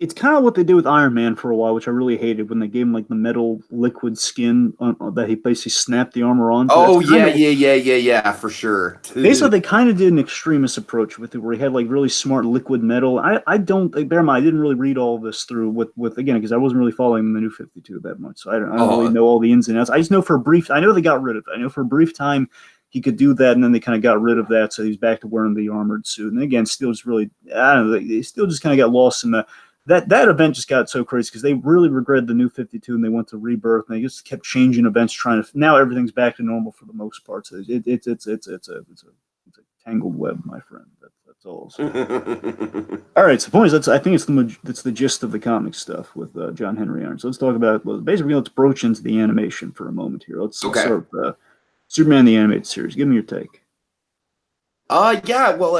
[SPEAKER 2] it's kind of what they did with Iron Man for a while, which I really hated when they gave him like the metal liquid skin that he basically snapped the armar on.
[SPEAKER 1] Oh yeah, for sure.
[SPEAKER 2] Basically, they kind of did an extremist approach with it, where he had like really smart liquid metal. I don't bear in mind, I didn't really read all of this through with again, because I wasn't really following the New 52 that much, so I don't really know all the ins and outs. I just know I know they got rid of it. I know for a brief time he could do that, and then they kind of got rid of that, so he's back to wearing the armored suit. And again, Steel just really, I don't know, they still just kind of got lost in the. That event just got so crazy because they really regretted the New 52 and they went to Rebirth, and they just kept changing events, trying to. Now everything's back to normal for the most part. So it's a tangled web, my friend. That's all. All right. So the point is, I think it's the gist of the comic stuff with John Henry Irons. So let's talk about basically. Let's broach into the animation for a moment here. Let's start with Superman the Animated Series. Give me your take.
[SPEAKER 1] Yeah, well,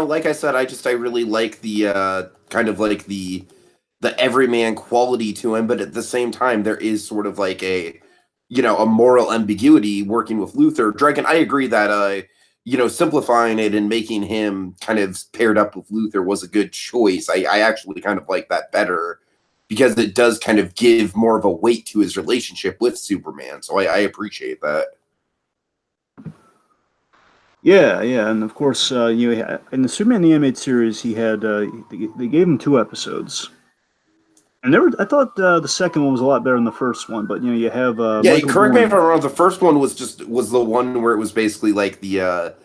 [SPEAKER 1] like I said, I really like the kind of like the everyman quality to him, but at the same time, there is sort of like a moral ambiguity working with Luthor. Dragon, I agree that simplifying it and making him kind of paired up with Luthor was a good choice. I actually kind of like that better because it does kind of give more of a weight to his relationship with Superman. So I appreciate that.
[SPEAKER 2] Yeah, yeah, and of course, in the Superman the Animated Series, he had they gave him 2 episodes, and I thought the second one was a lot better than the first one. But you have
[SPEAKER 1] Yeah,
[SPEAKER 2] Michael
[SPEAKER 1] correct me if
[SPEAKER 2] Dorn.
[SPEAKER 1] I'm wrong. The first one was the one where it was basically like the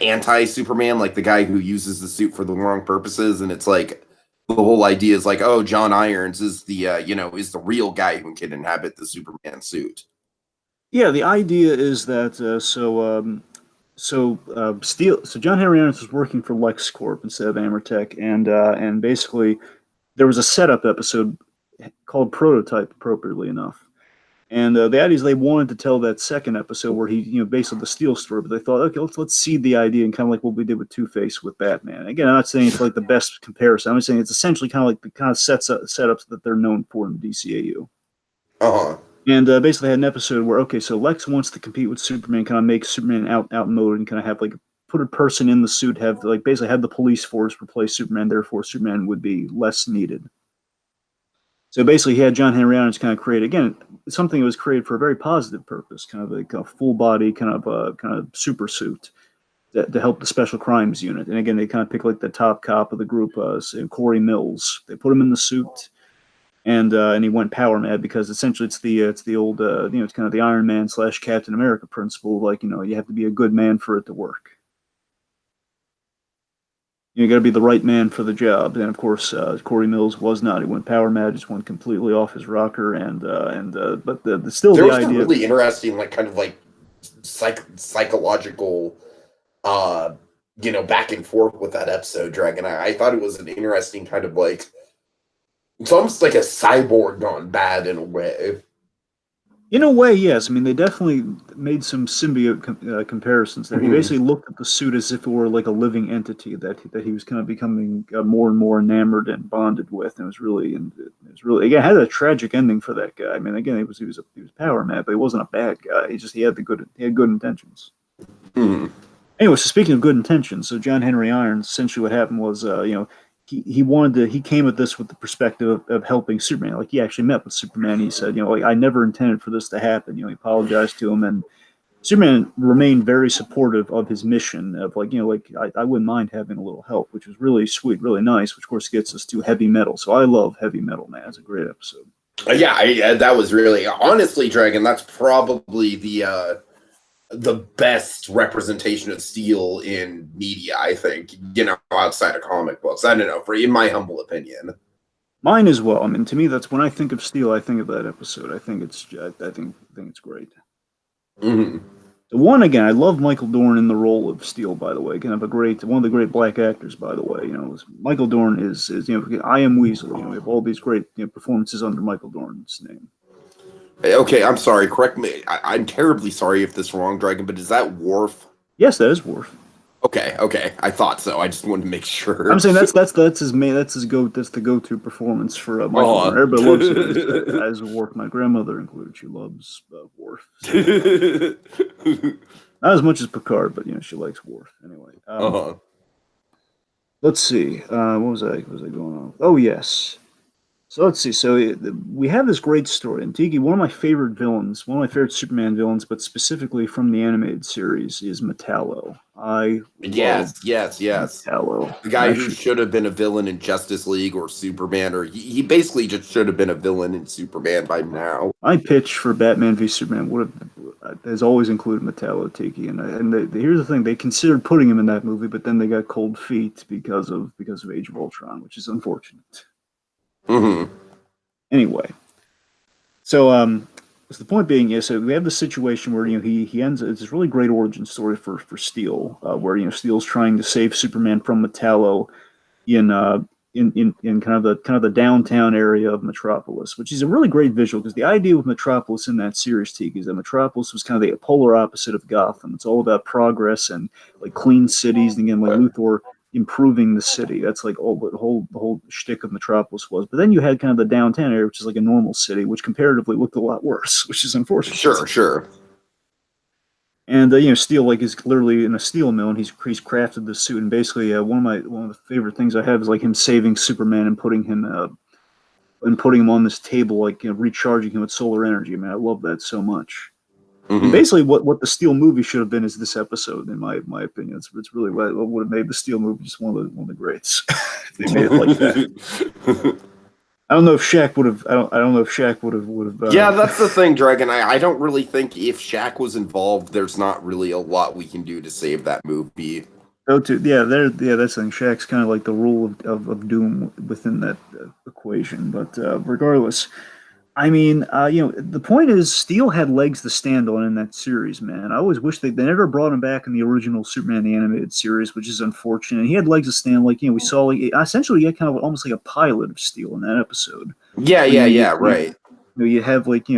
[SPEAKER 1] anti Superman, like the guy who uses the suit for the wrong purposes, and it's like the whole idea is like, oh, John Irons is is the real guy who can inhabit the Superman suit.
[SPEAKER 2] Yeah, the idea is that so John Henry Irons was working for LexCorp instead of Amertech, and basically there was a setup episode called Prototype, appropriately enough. And the idea is they wanted to tell that second episode where he, based on the Steel story, but they thought, okay, let's seed the idea and kind of like what we did with Two-Face with Batman. Again, I'm not saying it's like the best comparison. I'm just saying it's essentially kind of like the kind of setups that they're known for in the DCAU.
[SPEAKER 1] Uh-huh.
[SPEAKER 2] And basically had an episode where, okay, so Lex wants to compete with Superman, kind of make Superman outmoded and kind of have like put a person in the suit, have like basically have the police force replace Superman, therefore Superman would be less needed. So basically, he had John Henry Irons kind of create again something that was created for a very positive purpose, kind of like a full body, kind of super suit to help the special crimes unit. And again, they kind of pick like the top cop of the group, Corey Mills. They put him in the suit, and he went power mad because essentially it's the old it's kind of the Iron Man / Captain America principle, like you have to be a good man for it to work. You got to be the right man for the job. And of course, Corey Mills was not. He went power mad, just went completely off his rocker, but still
[SPEAKER 1] There
[SPEAKER 2] the
[SPEAKER 1] was some
[SPEAKER 2] idea.
[SPEAKER 1] really interesting, like kind of like psychological, back and forth with that episode, Dragon. I thought it was an interesting kind of like it's almost like a cyborg gone bad in a way.
[SPEAKER 2] In a way, yes. I mean, they definitely made some symbiote comparisons there. He basically looked at the suit as if it were like a living entity that he was kind of becoming more and more enamored and bonded with. And it was really again it had a tragic ending for that guy. I mean, again, he was power mad, but he wasn't a bad guy. He had good intentions.
[SPEAKER 1] Mm-hmm.
[SPEAKER 2] Anyway, so speaking of good intentions, so John Henry Irons, essentially what happened was, he came at this with the perspective of helping Superman. Like he actually met with Superman. He said, like, I never intended for this to happen. He apologized to him, and Superman remained very supportive of his mission. Of I wouldn't mind having a little help, which was really sweet, really nice. Which of course gets us to heavy metal. So I love heavy metal, man. It's a great episode.
[SPEAKER 1] Yeah, that was really honestly, Dragon. That's probably the best representation of Steel in media, I think, outside of comic books. I don't know, in my humble opinion.
[SPEAKER 2] Mine as well. I mean, to me, that's when I think of Steel, I think of that episode. I think it's great.
[SPEAKER 1] Mm-hmm.
[SPEAKER 2] The one again, I love Michael Dorn in the role of Steel. By the way, kind of one of the great black actors. By the way, Michael Dorn is I Am Weasel. We have all these great performances under Michael Dorn's name.
[SPEAKER 1] Okay, I'm sorry. Correct me. I'm terribly sorry if this is wrong, Dragon, but is that Worf?
[SPEAKER 2] Yes, that is Worf.
[SPEAKER 1] Okay. I thought so. I just wanted to make sure.
[SPEAKER 2] I'm saying that's the go-to performance for Michael Dorn. Everybody loves him as Worf. My grandmother included. She loves Worf. So. Not as much as Picard, but she likes Worf anyway. Let's see. What was I going on? Oh yes. So let's see. So we have this great story. And Tiki, one of my favorite villains, one of my favorite Superman villains, but specifically from the animated series, is Metallo.
[SPEAKER 1] Yes.
[SPEAKER 2] Metallo.
[SPEAKER 1] The guy who should have been a villain in Justice League or Superman, or he basically just should have been a villain in Superman by now.
[SPEAKER 2] My pitch for Batman v Superman has always included Metallo, Tiki, and here's the thing: they considered putting him in that movie, but then they got cold feet because of Age of Ultron, which is unfortunate.
[SPEAKER 1] Mm-hmm.
[SPEAKER 2] Anyway, so the point being is, so we have the situation where he ends. It's this really great origin story for Steel, where Steel's trying to save Superman from Metallo in kind of the downtown area of Metropolis, which is a really great visual because the idea with Metropolis in that series, Teague, is that Metropolis was kind of the polar opposite of Gotham. It's all about progress and like clean cities, and again, like Luthor improving the city. That's like all the whole shtick of Metropolis was. But then you had kind of the downtown area, which is like a normal city, which comparatively looked a lot worse, which is unfortunate.
[SPEAKER 1] Sure.
[SPEAKER 2] And Steel like is literally in a steel mill, and he's crafted this suit. And basically, one of the favorite things I have is like him saving Superman and putting him on this table, like recharging him with solar energy. I mean, I love that so much. And
[SPEAKER 1] Mm-hmm.
[SPEAKER 2] basically, what the Steel movie should have been is this episode, in my opinion. It's really what would have made the Steel movie just one of the greats. If they made it like that. I don't know if Shaq would have. I don't know if Shaq would have.
[SPEAKER 1] Yeah, that's the thing, Dragon. I don't really think if Shaq was involved, there's not really a lot we can do to save that movie.
[SPEAKER 2] Go to yeah, that's the thing. Shaq's kind of like the rule of doom within that equation. But regardless, I mean, the point is, Steel had legs to stand on in that series, man. I always wish they never brought him back in the original Superman the animated series, which is unfortunate. He had legs to stand, like we saw, like essentially, he had kind of almost like a pilot of Steel in that episode.
[SPEAKER 1] Yeah,
[SPEAKER 2] Where
[SPEAKER 1] yeah, yeah, right.
[SPEAKER 2] you have like he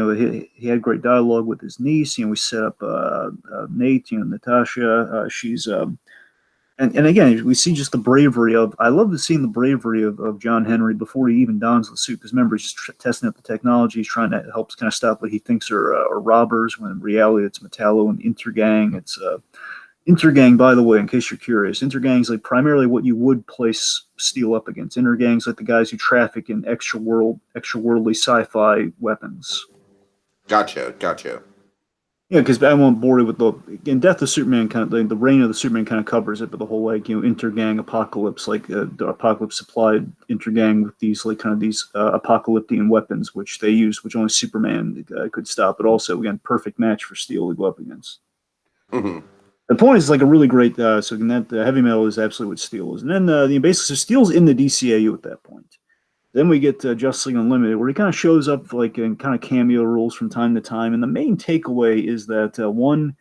[SPEAKER 2] had great dialogue with his niece. We set up Nate, Natasha. She's and again, we see just the bravery of. I love seeing the bravery of John Henry before he even dons the suit. Because remember, he's just testing out the technology. He's trying to help kind of stop what he thinks are robbers, when in reality it's Metallo and Intergang. It's Intergang, by the way, in case you're curious. Intergang's like primarily what you would place Steel up against. Intergang's like the guys who traffic in extra-worldly sci-fi weapons.
[SPEAKER 1] Gotcha.
[SPEAKER 2] Yeah, because I won't bore you with again, Death of Superman kind of the reign of the Superman kind of covers it, but the whole like intergang apocalypse, like the apocalypse supplied intergang with these like kind of these apocalyptic weapons which they use, which only Superman could stop. But also again, perfect match for Steel to go up against.
[SPEAKER 1] Mm-hmm.
[SPEAKER 2] The point is like a really great. So again, that heavy metal is absolutely what Steel is, and then basically so Steel's in the DCAU at that point. Then we get Justice League Unlimited, where he kind of shows up like in kind of cameo roles from time to time. And the main takeaway is that one,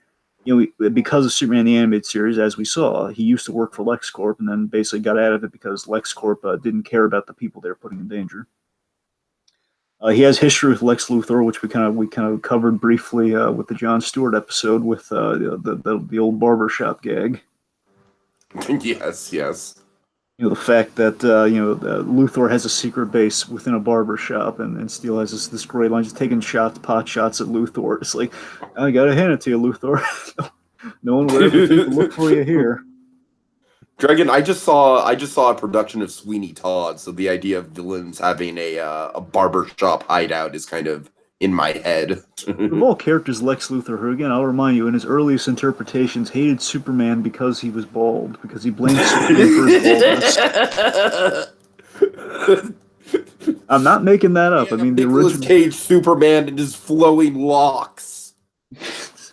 [SPEAKER 2] because of Superman the Animated Series, as we saw, he used to work for LexCorp and then basically got out of it because LexCorp didn't care about the people they were putting in danger. He has history with Lex Luthor, which we kind of covered briefly with the Jon Stewart episode with the old barbershop gag.
[SPEAKER 1] Yes.
[SPEAKER 2] The fact that Luthor has a secret base within a barber shop, and Steel has this great line, just taking pot shots at Luthor. It's like, I gotta hand it to you, Luthor. No one would ever think to look for you here.
[SPEAKER 1] Dragon, I just saw a production of Sweeney Todd, so the idea of villains having a barbershop hideout is kind of in my head.
[SPEAKER 2] Of all characters, Lex Luthor, who again, I'll remind you, in his earliest interpretations, hated Superman because he was bald, because he blamed Superman for his baldness. I'm not making that up. I mean, the
[SPEAKER 1] Nicolas
[SPEAKER 2] original
[SPEAKER 1] Cage Superman and his flowing locks.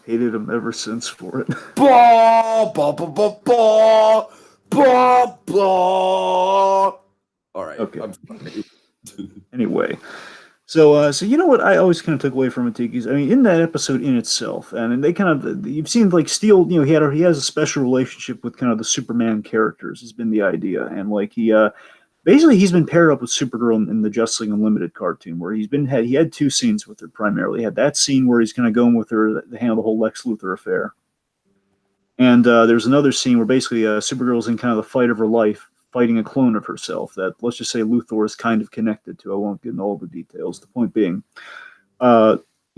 [SPEAKER 2] Hated him ever since for it.
[SPEAKER 1] Blah, blah, blah, blah, blah, blah, blah. All right.
[SPEAKER 2] Okay. Anyway. So you know what I always kind of took away from it, Tiki's. I mean, in that episode in itself, and they kind of you've seen like Steel, he has a special relationship with kind of the Superman characters. Has been the idea, and like basically he's been paired up with Supergirl in the Justice League Unlimited cartoon, where he had two scenes with her primarily. He had that scene where he's kind of going with her to handle the whole Lex Luthor affair, and there's another scene where basically Supergirl's in kind of the fight of her life, fighting a clone of herself that, let's just say, Luthor is kind of connected to. I won't get into all the details. The point being,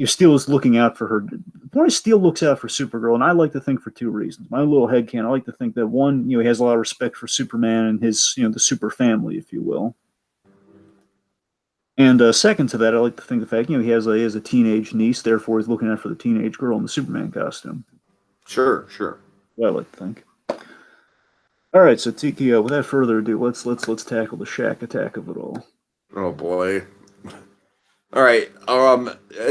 [SPEAKER 2] Steel is looking out for her. The point is, Steel looks out for Supergirl, and I like to think for two reasons. My little headcanon, I like to think that one, he has a lot of respect for Superman and his, the super family, if you will. And second to that, I like to think the fact, he has a teenage niece, therefore he's looking out for the teenage girl in the Superman costume.
[SPEAKER 1] Sure.
[SPEAKER 2] What I like to think. All right, so Tiki, without further ado, let's tackle the Shaq attack of it all.
[SPEAKER 1] Oh boy. All right,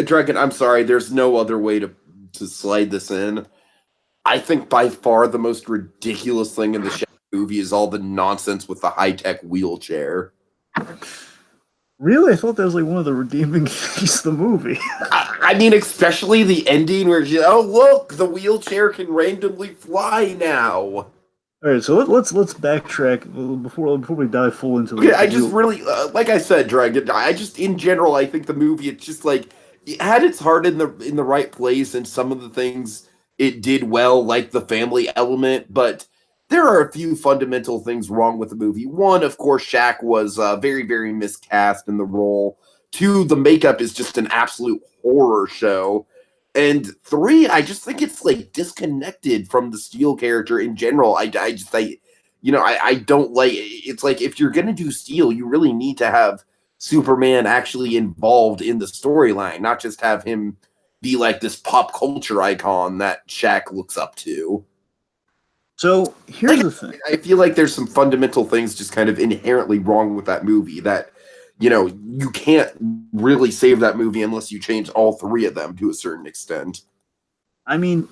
[SPEAKER 1] Dragon. I'm sorry. There's no other way to slide this in. I think by far the most ridiculous thing in the Shaq movie is all the nonsense with the high-tech wheelchair.
[SPEAKER 2] Really? I thought that was like one of the redeeming things of the movie.
[SPEAKER 1] I mean, especially the ending where look, the wheelchair can randomly fly now.
[SPEAKER 2] All right, so let's backtrack before we dive full into the.
[SPEAKER 1] Okay, I just really, like I said, Dragon. I just, in general, I think the movie, it's just like it had its heart in the right place, and some of the things it did well, like the family element. But there are a few fundamental things wrong with the movie. One, of course, Shaq was very, very miscast in the role. Two, the makeup is just an absolute horror show. And 3, I just think it's like disconnected from the Steel character in general. I just I don't like. It's like if you're gonna do Steel, you really need to have Superman actually involved in the storyline, not just have him be like this pop culture icon that Shaq looks up to.
[SPEAKER 2] So here's
[SPEAKER 1] Like,
[SPEAKER 2] the thing.
[SPEAKER 1] I feel like there's some fundamental things just kind of inherently wrong with that movie that, you can't really save that movie unless you change all 3 of them to a certain extent.
[SPEAKER 2] I mean,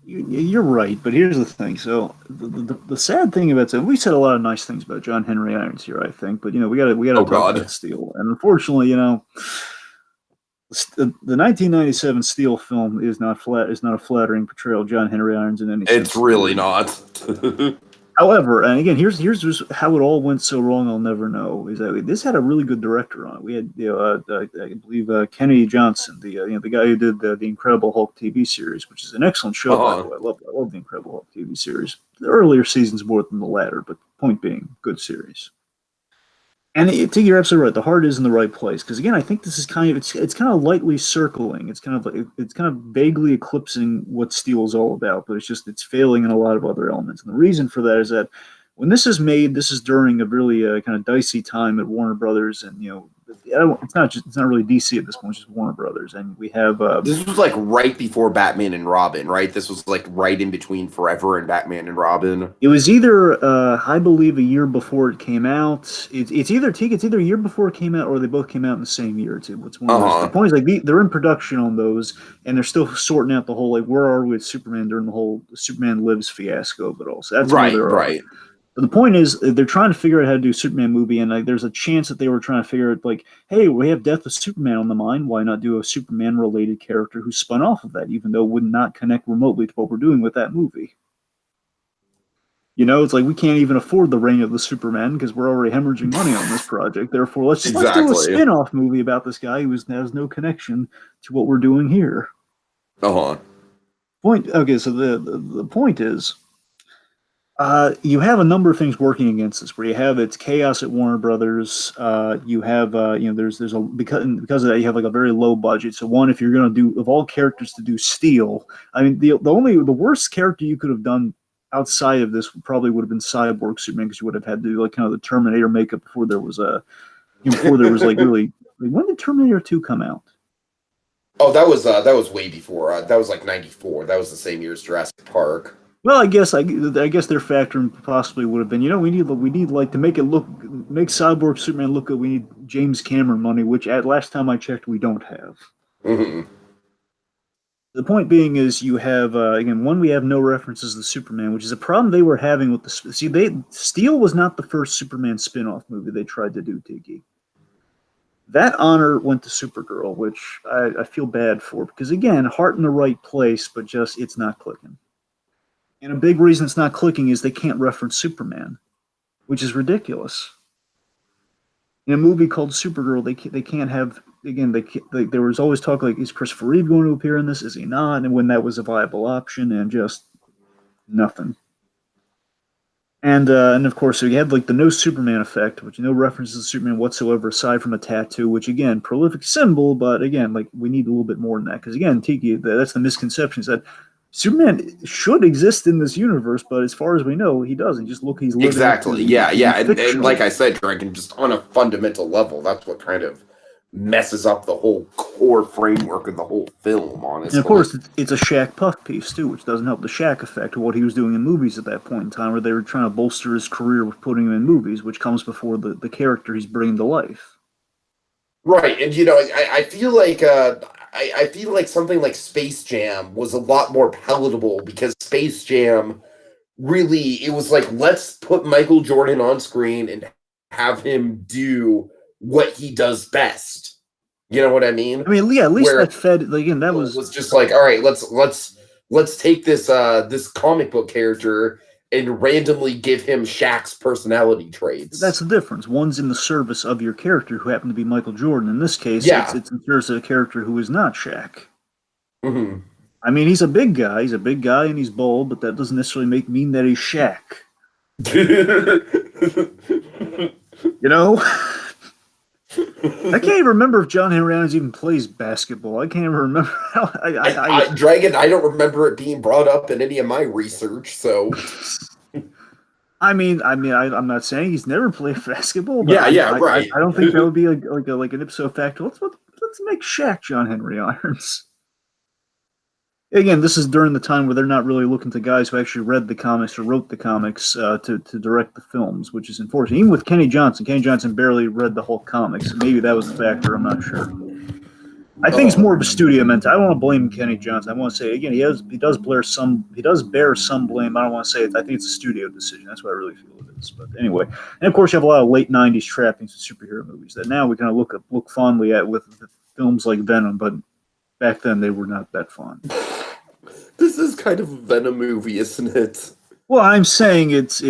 [SPEAKER 2] you're right, but here's the thing. So the sad thing about it, we said a lot of nice things about John Henry Irons here, I think, but we gotta
[SPEAKER 1] Oh
[SPEAKER 2] talk
[SPEAKER 1] God.
[SPEAKER 2] about Steel, and unfortunately, the 1997 Steel film is not a flattering portrayal of John Henry Irons in any
[SPEAKER 1] It's
[SPEAKER 2] sense of the
[SPEAKER 1] really
[SPEAKER 2] word.
[SPEAKER 1] not.
[SPEAKER 2] However, and again, here's just how it all went so wrong. I'll never know. Is that this had a really good director on it. We had, I believe, Kenny Johnson, the guy who did the Incredible Hulk TV series, which is an excellent show, by the
[SPEAKER 1] Uh-huh.
[SPEAKER 2] way. I love the Incredible Hulk TV series. The earlier seasons more than the latter, but point being, good series. And you're absolutely right. The heart is in the right place because again, I think this is it's kind of lightly circling. It's kind of like it's kind of vaguely eclipsing what Steel is all about, but it's failing in a lot of other elements. And the reason for that is that when this is made, this is during a really kind of dicey time at Warner Brothers, and it's not really DC at this point, it's just Warner Brothers, and we have
[SPEAKER 1] This was like right before Batman and Robin, right? This was like right in between Forever and Batman and Robin.
[SPEAKER 2] it was either, I believe, a year before it came out. It's either a year before it came out, or they both came out in the same year. It's one of those. The
[SPEAKER 1] Uh-huh.
[SPEAKER 2] point is, like, they're in production on those, and they're still sorting out the whole like where are we with Superman during the whole Superman Lives fiasco of it all. So that's where they
[SPEAKER 1] Right,
[SPEAKER 2] are.
[SPEAKER 1] right.
[SPEAKER 2] But the point is, they're trying to figure out how to do a Superman movie, and like, there's a chance that they were trying to figure out like, hey, we have Death of Superman on the mind. Why not do a Superman related character who spun off of that, even though it would not connect remotely to what we're doing with that movie. It's like we can't even afford the reign of the Superman because we're already hemorrhaging money on this project. Therefore, let's do a
[SPEAKER 1] Exactly.
[SPEAKER 2] spin-off movie about this guy who has no connection to what we're doing here.
[SPEAKER 1] Uh-huh.
[SPEAKER 2] Point. Okay, so the point is, you have a number of things working against this. Where you have it's chaos at Warner Brothers. You have there's a because of that you have like a very low budget. So one, if you're going to do of all characters to do Steel, I mean the worst character you could have done outside of this probably would have been Cyborg Superman because you would have had to do like kind of the Terminator makeup before there was like really like, when did Terminator 2 come out?
[SPEAKER 1] Oh, that was way before. That was like 94. That was the same year as Jurassic Park.
[SPEAKER 2] Well, I guess their factor possibly would have been, we need like to make Cyborg Superman look good. We need James Cameron money, which at last time I checked, we don't have.
[SPEAKER 1] Hmm.
[SPEAKER 2] The point being is you have again one we have no references to Superman, which is a problem they were having with the Steel was not the first Superman spin-off movie they tried to do, Tiki. That honor went to Supergirl, which I feel bad for because again, heart in the right place, but just it's not clicking. And a big reason it's not clicking is they can't reference Superman, which is ridiculous. In a movie called Supergirl, they can't have again. There was always talk like, is Christopher Reeve going to appear in this? Is he not? And when that was a viable option, and just nothing. And of course, so you had like the no Superman effect, which no references to Superman whatsoever, aside from a tattoo, which again, prolific symbol, but again, like we need a little bit more than that because again, Tiki, that's the misconception is that Superman should exist in this universe, but as far as we know, he doesn't. He's living up to
[SPEAKER 1] Exactly. Yeah,
[SPEAKER 2] the
[SPEAKER 1] yeah. And like
[SPEAKER 2] fictional.
[SPEAKER 1] I said, Dragon, just on a fundamental level, that's what kind of messes up the whole core framework of the whole film,
[SPEAKER 2] And of
[SPEAKER 1] honestly.
[SPEAKER 2] course, it's a Shaq Puff piece too, which doesn't help the Shaq effect of what he was doing in movies at that point in time, where they were trying to bolster his career with putting him in movies, which comes before the character he's bringing to life.
[SPEAKER 1] Right. And I feel like I feel like something like Space Jam was a lot more palatable because Space Jam really it was like let's put Michael Jordan on screen and have him do what he does best. You know what I mean?
[SPEAKER 2] I mean, yeah, at least
[SPEAKER 1] Where
[SPEAKER 2] that fed again. That
[SPEAKER 1] it
[SPEAKER 2] was
[SPEAKER 1] was just like, all right, let's take this comic book character and randomly give him Shaq's personality
[SPEAKER 2] that's
[SPEAKER 1] traits.
[SPEAKER 2] the difference. One's in the service of your character, who happened to be Michael Jordan. In this case,
[SPEAKER 1] Yeah.
[SPEAKER 2] it's in service of a character who is not Shaq.
[SPEAKER 1] Hmm.
[SPEAKER 2] I mean, he's a big guy. He's a big guy and he's bald, but that doesn't necessarily mean that he's Shaq. You know? I can't even remember if John Henry Adams even plays basketball. I can't even remember how.
[SPEAKER 1] Dragon, I don't remember it being brought up in any of my research. So,
[SPEAKER 2] I'm not saying he's never played basketball, but
[SPEAKER 1] right.
[SPEAKER 2] I don't think that would be like an ipso facto. Let's make Shaq John Henry Irons. Again, this is during the time where they're not really looking to guys who actually read the comics or wrote the comics to direct the films, which is unfortunate. Even with Kenny Johnson barely read the whole comics. Maybe that was the factor. I'm not sure. I think it's more of a studio mentality. I don't want to blame Kenny Johnson. I want to say again, he does bear some blame. I don't want to say it. I think it's a studio decision. That's what I really feel it is. But anyway, and of course you have a lot of late '90s trappings of superhero movies that now we kind of look fondly at with films like Venom, but back then they were not that fun.
[SPEAKER 1] This is kind of a Venom movie, isn't it?
[SPEAKER 2] Well, I'm saying it's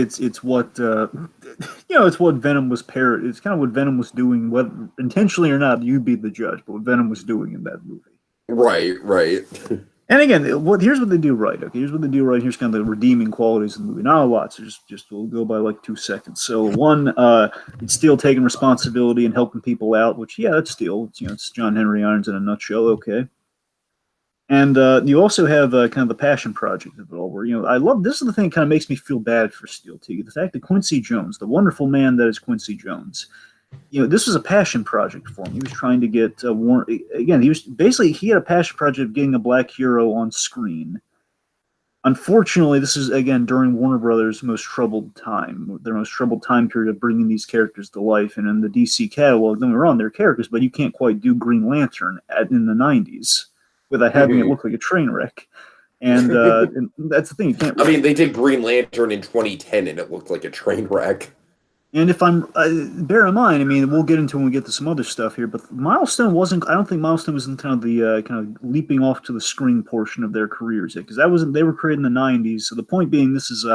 [SPEAKER 2] what it's what Venom was parodied. It's kind of what Venom was doing, whether intentionally or not. You be the judge, but what Venom was doing in that movie.
[SPEAKER 1] Right.
[SPEAKER 2] And again, here's what they do right. Okay, here's what they do right. Here's kind of the redeeming qualities of the movie. Not a lot, so just we'll go by like 2 seconds. So one, it's Steele taking responsibility and helping people out, which that's Steele. It's John Henry Irons in a nutshell. Okay. And you also have kind of the passion project of it all, where I love this is the thing that kind of makes me feel bad for Steele T. The fact that Quincy Jones, the wonderful man that is Quincy Jones, this was a passion project for him. He was trying to get again. He had a passion project of getting a black hero on screen. Unfortunately, this is again during Warner Brothers' most troubled time, their most troubled time period of bringing these characters to life. And in the DC catalog, don't get me wrong, they're characters, but you can't quite do Green Lantern in the '90s. Without having it look like a train wreck. And, and that's the thing. You can't.
[SPEAKER 1] I mean, they did Green Lantern in 2010 and it looked like a train wreck.
[SPEAKER 2] And if I'm, bear in mind, we'll get into when we get to some other stuff here, but Milestone wasn't, I don't think Milestone was in kind of the kind of leaping off to the screen portion of their careers yet, because they were created in the 90s. So the point being, this is,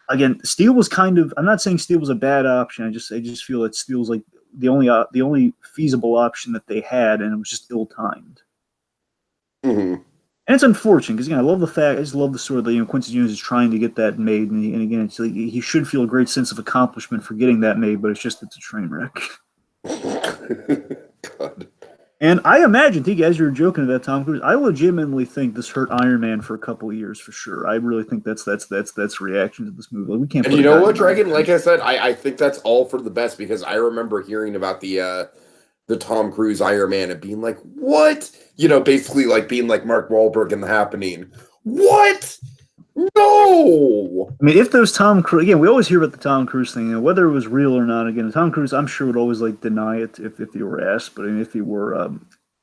[SPEAKER 2] again, Steel was kind of, I'm not saying Steel was a bad option. I just feel that Steel's like the only feasible option that they had, and it was just ill-timed.
[SPEAKER 1] Mm-hmm.
[SPEAKER 2] And it's unfortunate because, again, I just love the story that Quincy Jones is trying to get that made, and again, it's like, he should feel a great sense of accomplishment for getting that made, but it's a train wreck.
[SPEAKER 1] God.
[SPEAKER 2] And I imagine, Tiki, as you were joking about Tom Cruise, I legitimately think this hurt Iron Man for a couple of years for sure. I really think that's reaction to this movie. Like, we can't.
[SPEAKER 1] And you know what, Dragon? Like I said, I think that's all for the best, because I remember hearing about the Tom Cruise Iron Man and being like, what? Basically like being like Mark Wahlberg in The Happening. What? No!
[SPEAKER 2] If those Tom Cruise, again, we always hear about the Tom Cruise thing, whether it was real or not. Again, Tom Cruise, I'm sure would always deny it if he were asked. But if he were,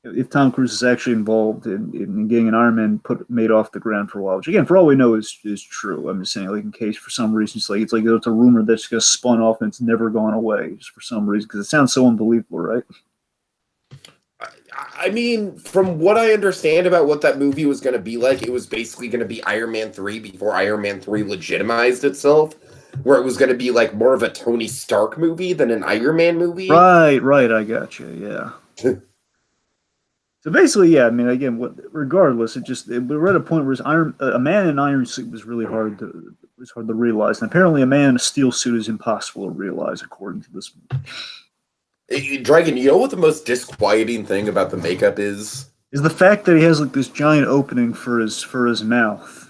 [SPEAKER 2] if Tom Cruise is actually involved in getting an Iron Man made off the ground for a while, which again, for all we know, is true. I'm just saying, in case for some reason it's a rumor that's just spun off and it's never gone away, just for some reason, because it sounds so unbelievable, right?
[SPEAKER 1] From what I understand about what that movie was going to be like, it was basically going to be Iron Man 3 before Iron Man 3 legitimized itself, where it was going to be like more of a Tony Stark movie than an Iron Man movie.
[SPEAKER 2] Right, I got you, yeah. So basically, yeah, again, regardless, we're at a point where a man in an iron suit was really hard to realize, and apparently a man in a steel suit is impossible to realize, according to this movie.
[SPEAKER 1] Dragon, you know what the most disquieting thing about the makeup is?
[SPEAKER 2] Is the fact that he has this giant opening for his mouth.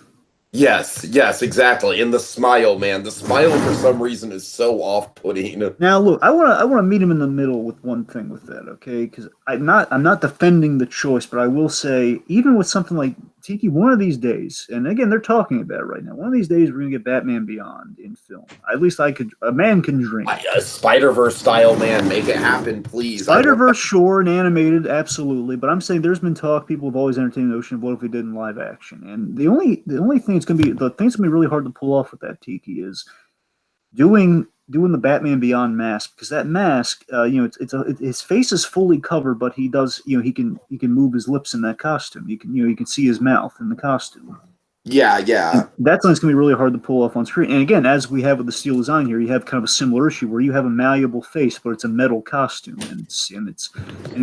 [SPEAKER 1] Yes, exactly. And the smile, man. The smile for some reason is so off-putting.
[SPEAKER 2] Now, look, I want to meet him in the middle with one thing with that, okay? Because I'm not defending the choice, but I will say, even with something like Tiki, one of these days, and again, they're talking about it right now. One of these days, we're gonna get Batman Beyond in film. At least a man can dream.
[SPEAKER 1] A Spider-Verse style, man, make it happen, please.
[SPEAKER 2] Spider-Verse, sure, and animated, absolutely. But I'm saying there's been talk. People have always entertained the notion of what if we did in live action. And the only thing that's gonna be really hard to pull off with that, Tiki, is doing the Batman Beyond mask, because that mask, his face is fully covered, but he does, he can move his lips in that costume. You can see his mouth in the costume.
[SPEAKER 1] Yeah.
[SPEAKER 2] And that's when it's gonna be really hard to pull off on screen. And again, as we have with the Steel design here, you have kind of a similar issue where you have a malleable face, but it's a metal costume, and it's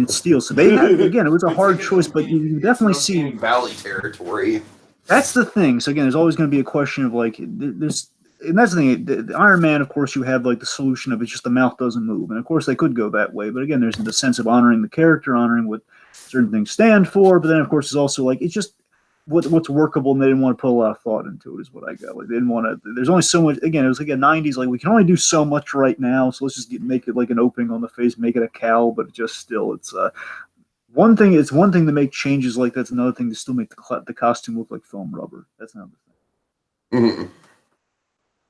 [SPEAKER 2] steel. So again, it was a hard choice, but you definitely see
[SPEAKER 1] Valley territory.
[SPEAKER 2] That's the thing. So again, there's always going to be a question of there's and that's the thing. The Iron Man, of course, you have like the solution of it's just the mouth doesn't move, and of course they could go that way. But again, there's the sense of honoring the character, honoring what certain things stand for. But then, of course, it's also like it's just what's workable, and they didn't want to put a lot of thought into it. Is what I got. Like they didn't want to. There's only so much. Again, it was like a '90s. Like we can only do so much right now, so let's just make it like an opening on the face, make it a cowl, but just still, it's one thing. It's one thing to make changes like that's another thing to still make the costume look like foam rubber. That's another thing.
[SPEAKER 1] Mm-hmm.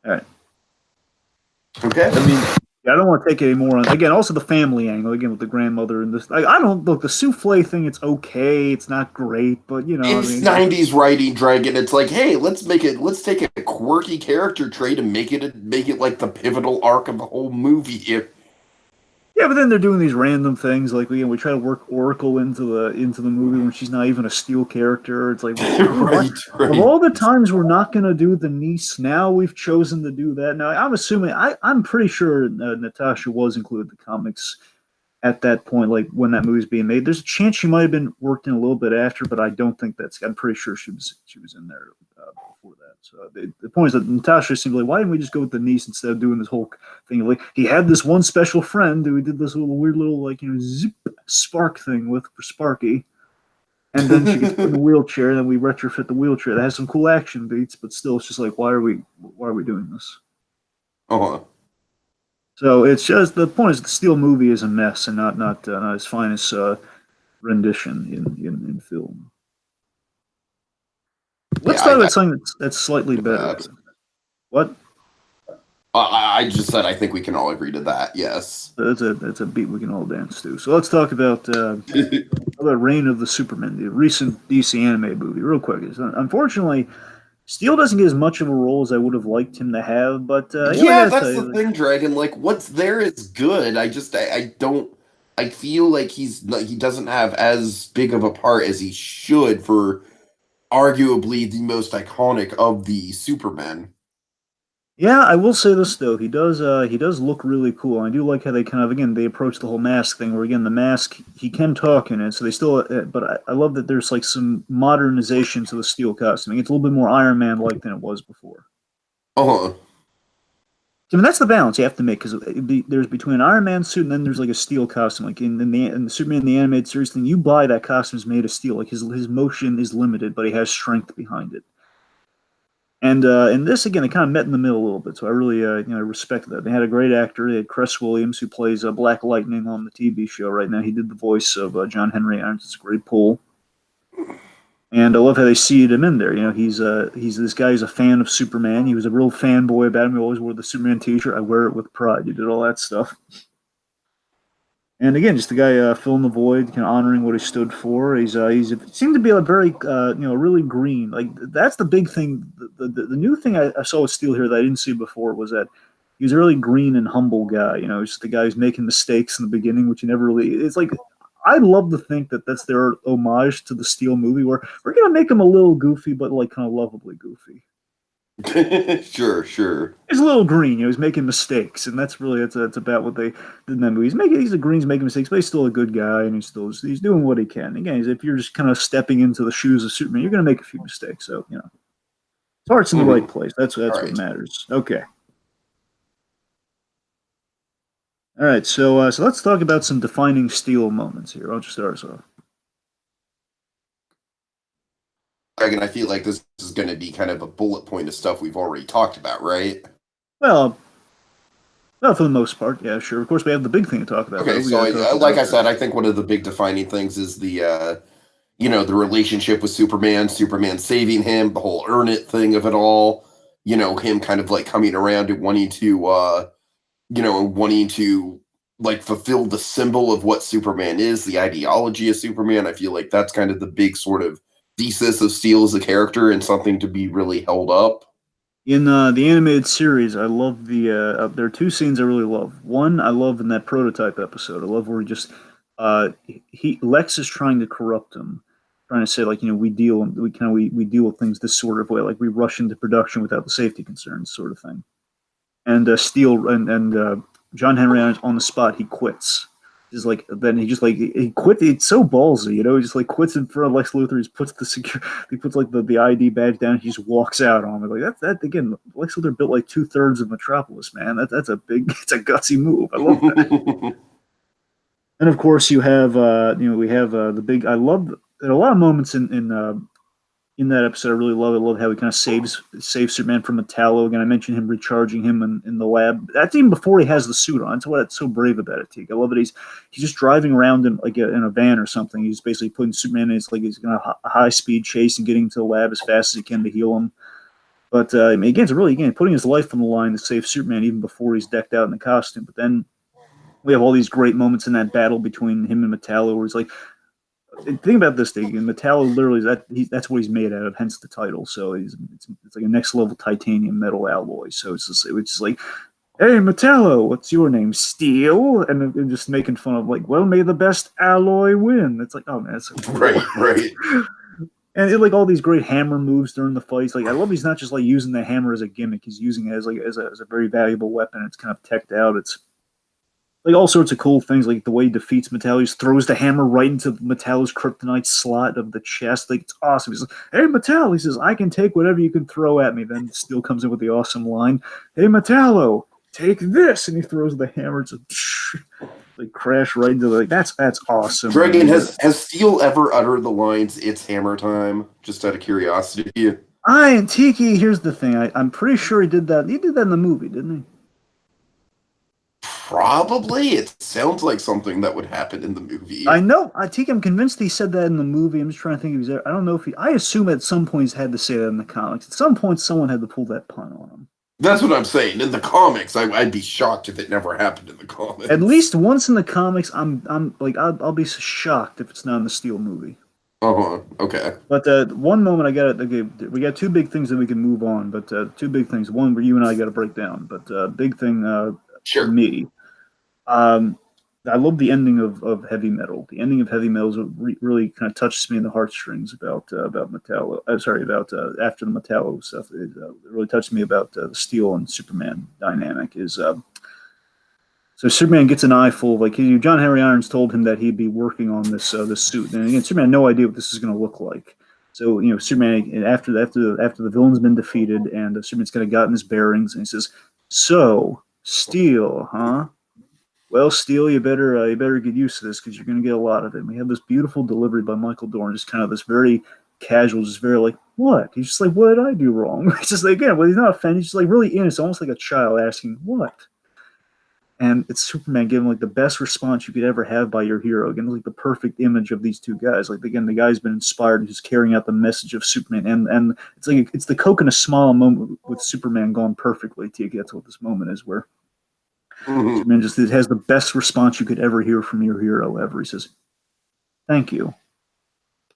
[SPEAKER 2] All right.
[SPEAKER 1] Okay.
[SPEAKER 2] I mean, yeah, I don't want to take any more on. Again, also the family angle again with the grandmother and this. I don't look the souffle thing. It's okay. It's not great, but you know, I
[SPEAKER 1] It's
[SPEAKER 2] mean,
[SPEAKER 1] 90s writing, Dragon. It's like, hey, let's take a quirky character trait and make it like the pivotal arc of the whole movie here.
[SPEAKER 2] yeah. But then they're doing these random things like we try to work Oracle into the movie when she's not even a Steel character. It's like,
[SPEAKER 1] Right,
[SPEAKER 2] of
[SPEAKER 1] right.
[SPEAKER 2] all the times we're not going to do the niece, now we've chosen to do that. Now I'm assuming I'm pretty sure Natasha was included in the comics at that point, like when that movie's being made. There's a chance she might have been worked in a little bit after, but I don't think that's. I'm pretty sure she was in there before that. So the point is that Natasha seemed like, why didn't we just go with the niece instead of doing this whole thing? Like he had this one special friend who we did this little weird little like zip spark thing with for Sparky. And then she gets put in the wheelchair, and then we retrofit the wheelchair. That has some cool action beats, but still, it's just like, why are we doing this?
[SPEAKER 1] Uh-huh.
[SPEAKER 2] So it's just the point is the Steel movie is a mess and not his finest rendition in film. Let's
[SPEAKER 1] Yeah,
[SPEAKER 2] talk about something that's slightly better.
[SPEAKER 1] that.
[SPEAKER 2] What?
[SPEAKER 1] I just said I think we can all agree to that. Yes.
[SPEAKER 2] That's a beat we can all dance to. So let's talk about Reign of the Superman, the recent DC animated movie, real quick. Unfortunately, Steel doesn't get as much of a role as I would have liked him to have, but yeah, I
[SPEAKER 1] Yeah,
[SPEAKER 2] gotta
[SPEAKER 1] that's
[SPEAKER 2] tell
[SPEAKER 1] the
[SPEAKER 2] you,
[SPEAKER 1] thing, Dragon. Like, what's there is good. I don't. I feel like he doesn't have as big of a part as he should for arguably the most iconic of the Supermen.
[SPEAKER 2] yeah, I will say this though, he does look really cool. I do like how they kind of again they approach the whole mask thing, where again the mask he can talk in it, so they still. But I love that there's like some modernization to the Steel costume. It's a little bit more Iron Man like than it was before.
[SPEAKER 1] Uh-huh.
[SPEAKER 2] I mean, that's the balance you have to make because there's between an Iron Man suit and then there's like a Steel costume. Like in the Superman in the animated series thing, you buy that costume is made of steel. Like his motion is limited, but he has strength behind it. And in this again, they kind of met in the middle a little bit. So I really respect that. They had a great actor. They had Cress Williams who plays Black Lightning on the TV show right now. He did the voice of John Henry Irons. It's a great pull. And I love how they seeded him in there. You know, he's this guy who's a fan of Superman. He was a real fanboy about him. He always wore the Superman T-shirt. I wear it with pride. He did all that stuff. And again, just the guy filling the void, kind of honoring what he stood for. He seemed to be a very really green. Like that's the big thing. The new thing I saw with Steel here that I didn't see before was that he was a really green and humble guy. You know, just the guy who's making mistakes in the beginning, which you never really. It's like I love to think that that's their homage to the Steel movie, where we're gonna make him a little goofy, but like kind of lovably goofy.
[SPEAKER 1] Sure, sure.
[SPEAKER 2] He's a little green, he's making mistakes, and that's really it's about what they did in that movie. He's a green's making mistakes, but he's still a good guy, and he's doing what he can. Again, if you're just kind of stepping into the shoes of Superman, you're gonna make a few mistakes. So his heart's in the right place. That's what matters. Okay. All right, so let's talk about some defining Steel moments here. I'll just start us off.
[SPEAKER 1] Dragon, I feel like this is going to be kind of a bullet point of stuff we've already talked about, right?
[SPEAKER 2] Well, for the most part, yeah, sure. Of course, we have the big thing to talk about.
[SPEAKER 1] Okay, so like I said, I think one of the big defining things is the the relationship with Superman saving him, the whole earn it thing of it all. Him kind of like coming around and wanting to like fulfill the symbol of what Superman is, the ideology of Superman. I feel like that's kind of the big sort of thesis of Steel as a character and something to be really held up.
[SPEAKER 2] In the animated series, I love there are two scenes I really love. One, I love in that prototype episode. I love where Lex is trying to corrupt him, trying to say like we deal with things this sort of way, like we rush into production without the safety concerns, sort of thing. And Steel and John Henry on the spot he quits. Just like then he quit. It's so ballsy, you know. He just like quits in front of Lex Luthor. He puts like the ID badge down. He just walks out on it. Like that again. Lex Luthor built like 2/3 of Metropolis, man. That's a big. It's a gutsy move. I love that. And of course, you have we have the big. I love there are a lot of moments in that episode. I really love it. I love how he kind of saves Superman from Metallo. Again, I mentioned him recharging him in the lab. That's even before he has the suit on. That's what's so brave about it, Teague. I love it. He's just driving around in in a van or something. He's basically putting Superman in. It's like he's going to a high speed chase and getting to the lab as fast as he can to heal him. But again, it's really putting his life on the line to save Superman even before he's decked out in the costume. But then we have all these great moments in that battle between him and Metallo, where he's like, think about this thing. Metallo literally that's what he's made out of, hence the title. So it's like a next level titanium metal alloy. So it's just like, hey Metallo, what's your name? Steel, and just making fun of like, well, may the best alloy win. It's like, oh man, that's so cool.
[SPEAKER 1] Right.
[SPEAKER 2] And like all these great hammer moves during the fights. Like I love he's not just like using the hammer as a gimmick. He's using it as a very valuable weapon. It's kind of teched out. It's like all sorts of cool things, like the way he defeats Metallo. He just throws the hammer right into Metallo's kryptonite slot of the chest. Like it's awesome. He's like, "Hey metallo," he says, "I can take whatever you can throw at me." Then Steel comes in with the awesome line, "Hey Metallo, take this," and he throws the hammer. It's like crash right into that's awesome.
[SPEAKER 1] Dragon, has Steel ever uttered the lines "It's hammer time"? Just out of curiosity.
[SPEAKER 2] And Tiki, here's the thing. I'm pretty sure he did that. He did that in the movie, didn't he?
[SPEAKER 1] Probably. It sounds like something that would happen in the movie.
[SPEAKER 2] I know. I'm convinced he said that in the movie. I'm just trying to think if he's there. I don't know if he. I assume at some point he's had to say that in the comics. At some point, someone had to pull that pun on him.
[SPEAKER 1] That's what I'm saying. In the comics, I'd be shocked if it never happened in the comics.
[SPEAKER 2] At least once in the comics, I'm like I'll be shocked if it's not in the Steel movie.
[SPEAKER 1] Okay.
[SPEAKER 2] But one moment I got okay, we got two big things that we can move on. But two big things. One where you and I got to break down. But big thing
[SPEAKER 1] Sure.
[SPEAKER 2] for me. I love the ending of Heavy Metal. The ending of Heavy Metal really kind of touches me in the heartstrings about Metallo. About after the Metallo stuff. It really touched me about the Steel and Superman dynamic. So Superman gets an eyeful of John Henry Irons told him that he'd be working on this suit, and again Superman had no idea what this is going to look like. So Superman after the villain's been defeated and Superman's kind of gotten his bearings, and he says, "So Steel, huh? Well, Steel, you better get used to this because you're going to get a lot of it." And we have this beautiful delivery by Michael Dorn, just kind of this very casual, just very like, what? He's just like, what did I do wrong? It's just like, again, well, he's not offended. He's just like really innocent, almost like a child asking, what? And it's Superman giving like the best response you could ever have by your hero. Again, like the perfect image of these two guys. Like again, the guy's been inspired and just carrying out the message of Superman. And it's like it's the Coke and a smile moment with Superman gone perfectly. That's what this moment is where. Superman just has the best response you could ever hear from your hero ever. He says, "Thank you."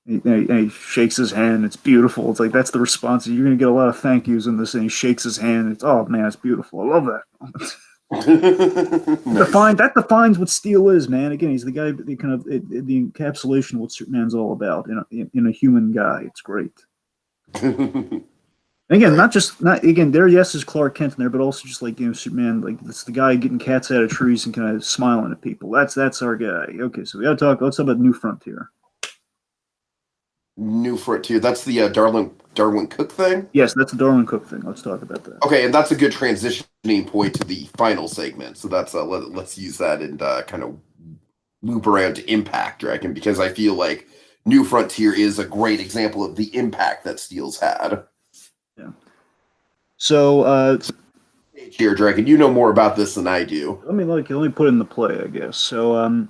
[SPEAKER 2] And he shakes his hand. It's beautiful. It's like that's the response. You're going to get a lot of thank yous in this. And he shakes his hand. It's oh man, it's beautiful. I love that. Nice. That defines what Steel is, man. Again, he's the guy. The kind of the encapsulation of what Superman's all about in a human guy. It's great. And again, there. Yes, is Clark Kent in there, but also just like Superman, like it's the guy getting cats out of trees and kind of smiling at people. That's our guy. Okay, so we got to talk. Let's talk about New Frontier.
[SPEAKER 1] New Frontier. That's the Darwin Cook thing.
[SPEAKER 2] Yes, that's the Darwin Cook thing. Let's talk about that.
[SPEAKER 1] Okay, and that's a good transitioning point to the final segment. So that's let's use that and kind of loop around to Impact Dragon because I feel like New Frontier is a great example of the impact that Steel's had.
[SPEAKER 2] Yeah. So,
[SPEAKER 1] here, Dragon, you know more about this than I do.
[SPEAKER 2] Let me put in the play, I guess. So,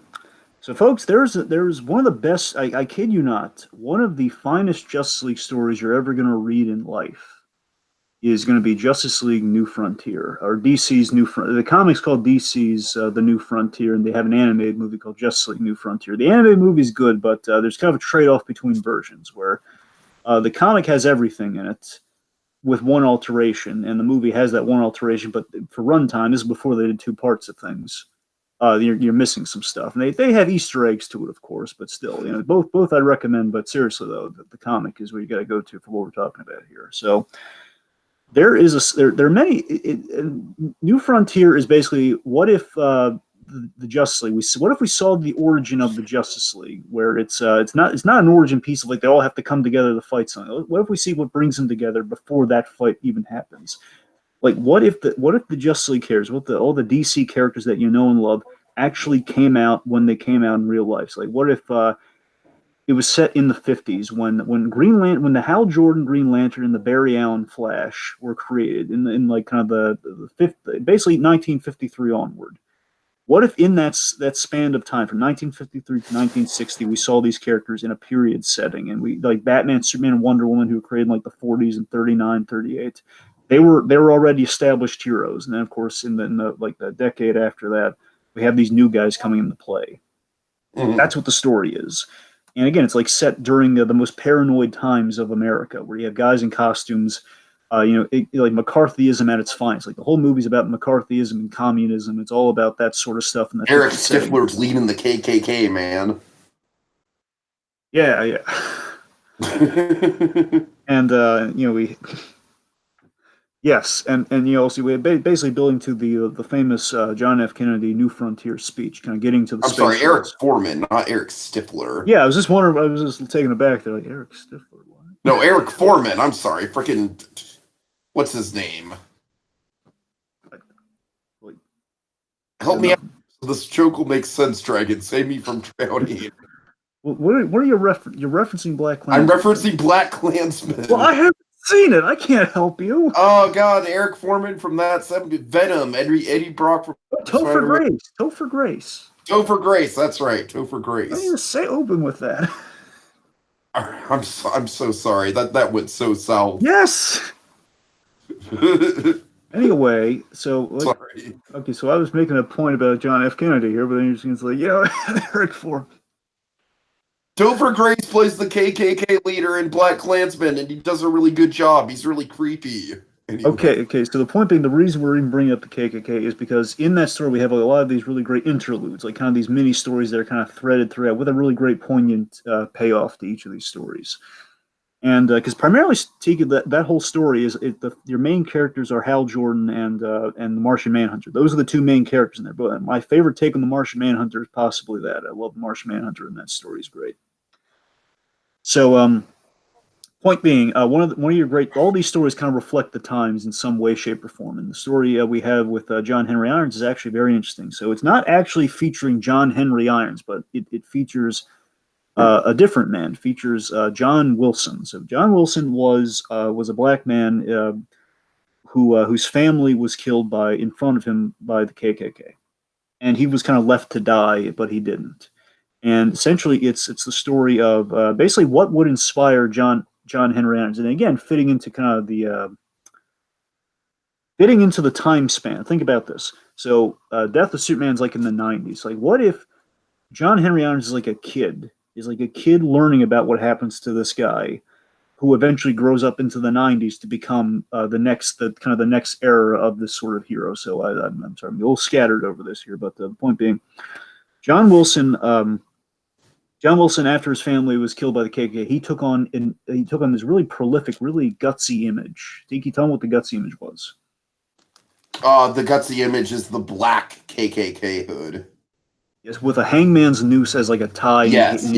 [SPEAKER 2] folks, there's one of the best. I kid you not, one of the finest Justice League stories you're ever going to read in life is going to be Justice League New Frontier, or DC's New Frontier. The comic's called DC's The New Frontier, and they have an animated movie called Justice League New Frontier. The animated movie's good, but there's kind of a trade-off between versions where the comic has everything in it, with one alteration, and the movie has that one alteration, but for runtime, this is before they did two parts of things. You're missing some stuff, and they have Easter eggs to it, of course, but still, both I'd recommend. But seriously, though, the comic is where you got to go to for what we're talking about here. So there are many. New Frontier is basically what if the the Justice League? What if we saw the origin of the Justice League, where it's not an origin piece of like they all have to come together to fight something. What if we see what brings them together before that fight even happens? Like, what if the Justice League cares? All the DC characters that you know and love actually came out when they came out in real life? So, like, what if it was set in the 50s when when the Hal Jordan Green Lantern and the Barry Allen Flash were created in like kind of the fifth, basically 1953 onward. What if in that span of time from 1953 to 1960 we saw these characters in a period setting, and we like Batman, Superman, and Wonder Woman, who were created in like the 40s and 39, 38. They were already established heroes, and then of course in the like the decade after that we have these new guys coming into play.
[SPEAKER 1] Mhm.
[SPEAKER 2] That's what the story is. And again, it's like set during the most paranoid times of America, where you have guys in costumes, like McCarthyism at its finest. Like the whole movie's about McCarthyism and communism. It's all about that sort of stuff. In the
[SPEAKER 1] Eric
[SPEAKER 2] 50s setting.
[SPEAKER 1] Stifler's leading the KKK, man.
[SPEAKER 2] Yeah, yeah. And yes, and also we basically building to the famous John F. Kennedy New Frontier speech, kind of getting to the
[SPEAKER 1] I'm
[SPEAKER 2] space
[SPEAKER 1] sorry, Eric
[SPEAKER 2] race.
[SPEAKER 1] Foreman, not Eric Stifler.
[SPEAKER 2] Yeah, I was just wondering. I was just taken aback. They're like Eric Stifler. What?
[SPEAKER 1] No, Eric Foreman. I'm sorry, freaking. What's his name?
[SPEAKER 2] Like,
[SPEAKER 1] Help me out. So this joke will make sense, Dragon. Save me from drowning.
[SPEAKER 2] What are you you're referencing Black
[SPEAKER 1] I'm
[SPEAKER 2] Klansman?
[SPEAKER 1] referencing Black Klansman.
[SPEAKER 2] Well, I haven't seen it. I can't help you.
[SPEAKER 1] Oh God, Eric Foreman from that 70s Venom, Eddie Brock from
[SPEAKER 2] Topher Grace. Topher Grace.
[SPEAKER 1] Topher Grace, that's right, Topher
[SPEAKER 2] I
[SPEAKER 1] Grace.
[SPEAKER 2] didn't say open with that.
[SPEAKER 1] I'm so sorry. That went so south.
[SPEAKER 2] Yes. Anyway, so
[SPEAKER 1] sorry.
[SPEAKER 2] Okay, so I was making a point about John F. Kennedy here, but then you're just like, Eric Foreman.
[SPEAKER 1] Topher Grace plays the KKK leader in Black Klansman, and he does a really good job. He's really creepy. Anyway.
[SPEAKER 2] Okay. So the point being, the reason we're even bringing up the KKK is because in that story we have a lot of these really great interludes, like kind of these mini stories that are kind of threaded throughout with a really great poignant payoff to each of these stories. And because primarily, Tiki, that whole story is your main characters are Hal Jordan and the Martian Manhunter. Those are the two main characters in there. But my favorite take on the Martian Manhunter is possibly that. I love the Martian Manhunter, and that story is great. So, point being, one of your great, all these stories kind of reflect the times in some way, shape, or form. And the story we have with John Henry Irons is actually very interesting. So it's not actually featuring John Henry Irons, but it features a different man. It features John Wilson. So John Wilson was a black man whose family was killed in front of him by the KKK, and he was kind of left to die, but he didn't. And essentially, it's the story of basically what would inspire John Henry Irons, and again, fitting into kind of fitting into the time span. Think about this. So, Death of Superman's like in the 90s. Like, what if John Henry Irons is like a kid? Is like a kid learning about what happens to this guy, who eventually grows up into the 90s to become the next era of this sort of hero. So I'm sorry, I'm a little scattered over this here, but the point being, John Wilson. John Wilson, after his family was killed by the KKK, he took on this really prolific, really gutsy image. Tiki, tell him what the gutsy image was.
[SPEAKER 1] The gutsy image is the black KKK hood.
[SPEAKER 2] Yes, with a hangman's noose as like a tie.
[SPEAKER 1] Yes,
[SPEAKER 2] and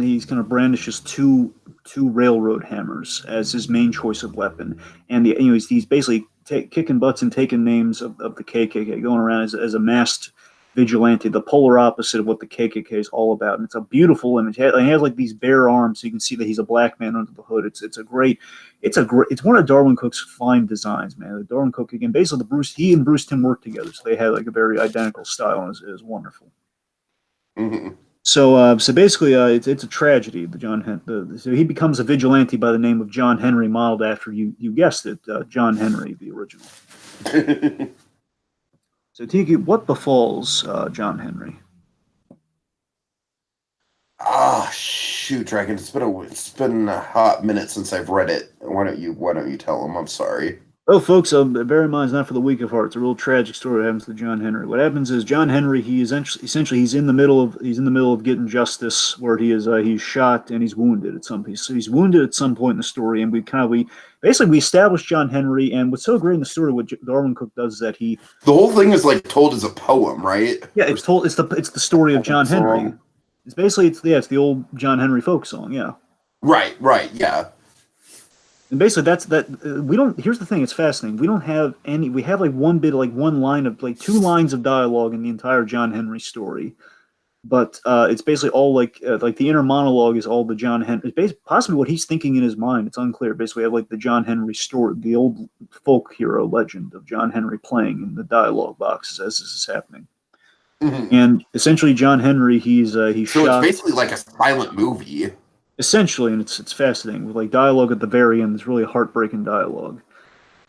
[SPEAKER 2] he's kind of brandishes two railroad hammers as his main choice of weapon. And he's basically kicking butts and taking names of the KKK, going around as a masked vigilante, the polar opposite of what the KKK is all about. And it's a beautiful image. He has like these bare arms, so you can see that he's a black man under the hood. It's one of Darwin Cook's fine designs, man. Darwin Cook, again, basically he and Bruce Timm worked together, so they had like a very identical style, and it was wonderful.
[SPEAKER 1] Mm-hmm.
[SPEAKER 2] So basically, it's a tragedy. So he becomes a vigilante by the name of John Henry, modeled after you guessed it, John Henry, the original. So Tiki, what befalls John Henry?
[SPEAKER 1] Shoot, Dragon! It's been a hot minute since I've read it. Why don't you tell him? I'm sorry.
[SPEAKER 2] Oh, folks, bear in mind, it's not for the weak of heart. It's a real tragic story that happens to John Henry. What happens is John Henry, he is essentially he's in the middle of getting justice, where he's shot and he's wounded at some piece. So he's wounded at some point in the story, and we basically we established John Henry. And what's so great in the story, what Darwin Cook does is that
[SPEAKER 1] the whole thing is like told as a poem, right?
[SPEAKER 2] yeah, it's the story of John Henry. It's basically it's the old John Henry folk song, yeah.
[SPEAKER 1] Right, yeah.
[SPEAKER 2] And basically, that's that. We don't. Here's the thing. It's fascinating. We don't have any. We have like one bit, like one line of like two lines of dialogue in the entire John Henry story, but it's basically all like the inner monologue is all the John Henry. It's basically possibly what he's thinking in his mind. It's unclear. Basically, we have like the John Henry story, the old folk hero legend of John Henry playing in the dialogue boxes as this is happening.
[SPEAKER 1] Mm-hmm.
[SPEAKER 2] And essentially, John Henry, he's
[SPEAKER 1] so
[SPEAKER 2] shot.
[SPEAKER 1] It's basically like a silent movie.
[SPEAKER 2] Essentially, and it's fascinating with like dialogue at the very end. It's really heartbreaking dialogue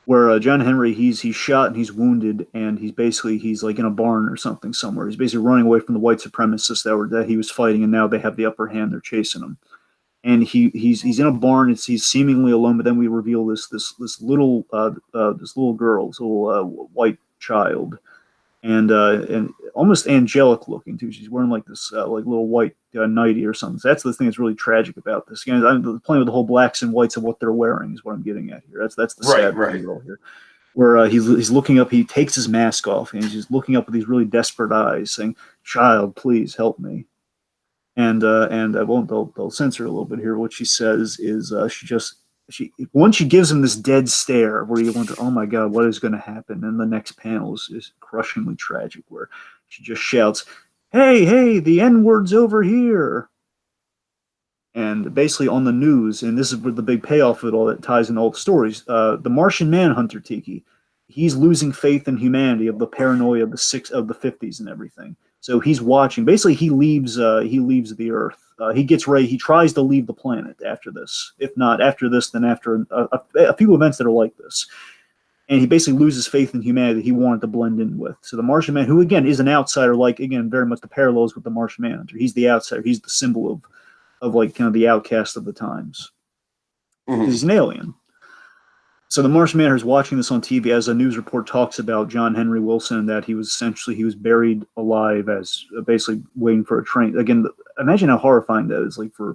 [SPEAKER 2] where John Henry he's shot and he's wounded and he's like in a barn or something somewhere. He's basically running away from the white supremacists that he was fighting, and now they have the upper hand. They're chasing him, and he's in a barn. He's seemingly alone, but then we reveal this little girl, this little white child, and almost angelic looking too. She's wearing like this like little white nightie or something. So that's the thing that's really tragic about this. Again, I'm playing with the whole blacks and whites of what they're wearing is what I'm getting at here. That's the sad thing here. Where he's looking up, he takes his mask off and he's just looking up with these really desperate eyes, saying, "Child, please help me." And I won't. They'll censor a little bit here. What she says is she once she gives him this dead stare where you wonder, oh my god, what is going to happen? And the next panel is crushingly tragic, where she just shouts, hey, the N-word's over here. And basically on the news, and this is where the big payoff of it all that ties in all the stories, the Martian Manhunter, Tiki, he's losing faith in humanity of the paranoia of the 50s and everything. So he's watching. Basically, he leaves the Earth. He gets ready. He tries to leave the planet after this. If not after this, then after a few events that are like this. And he basically loses faith in humanity that he wanted to blend in with. So the Martian Man, who again is an outsider, like again very much the parallels with the Martian Manhunter. He's the outsider. He's the symbol of like kind of the outcast of the times. Mm-hmm. He's an alien. So the Martian Manhunter is watching this on TV as a news report talks about John Henry Wilson, that he was buried alive as basically waiting for a train. Again, imagine how horrifying that is, like for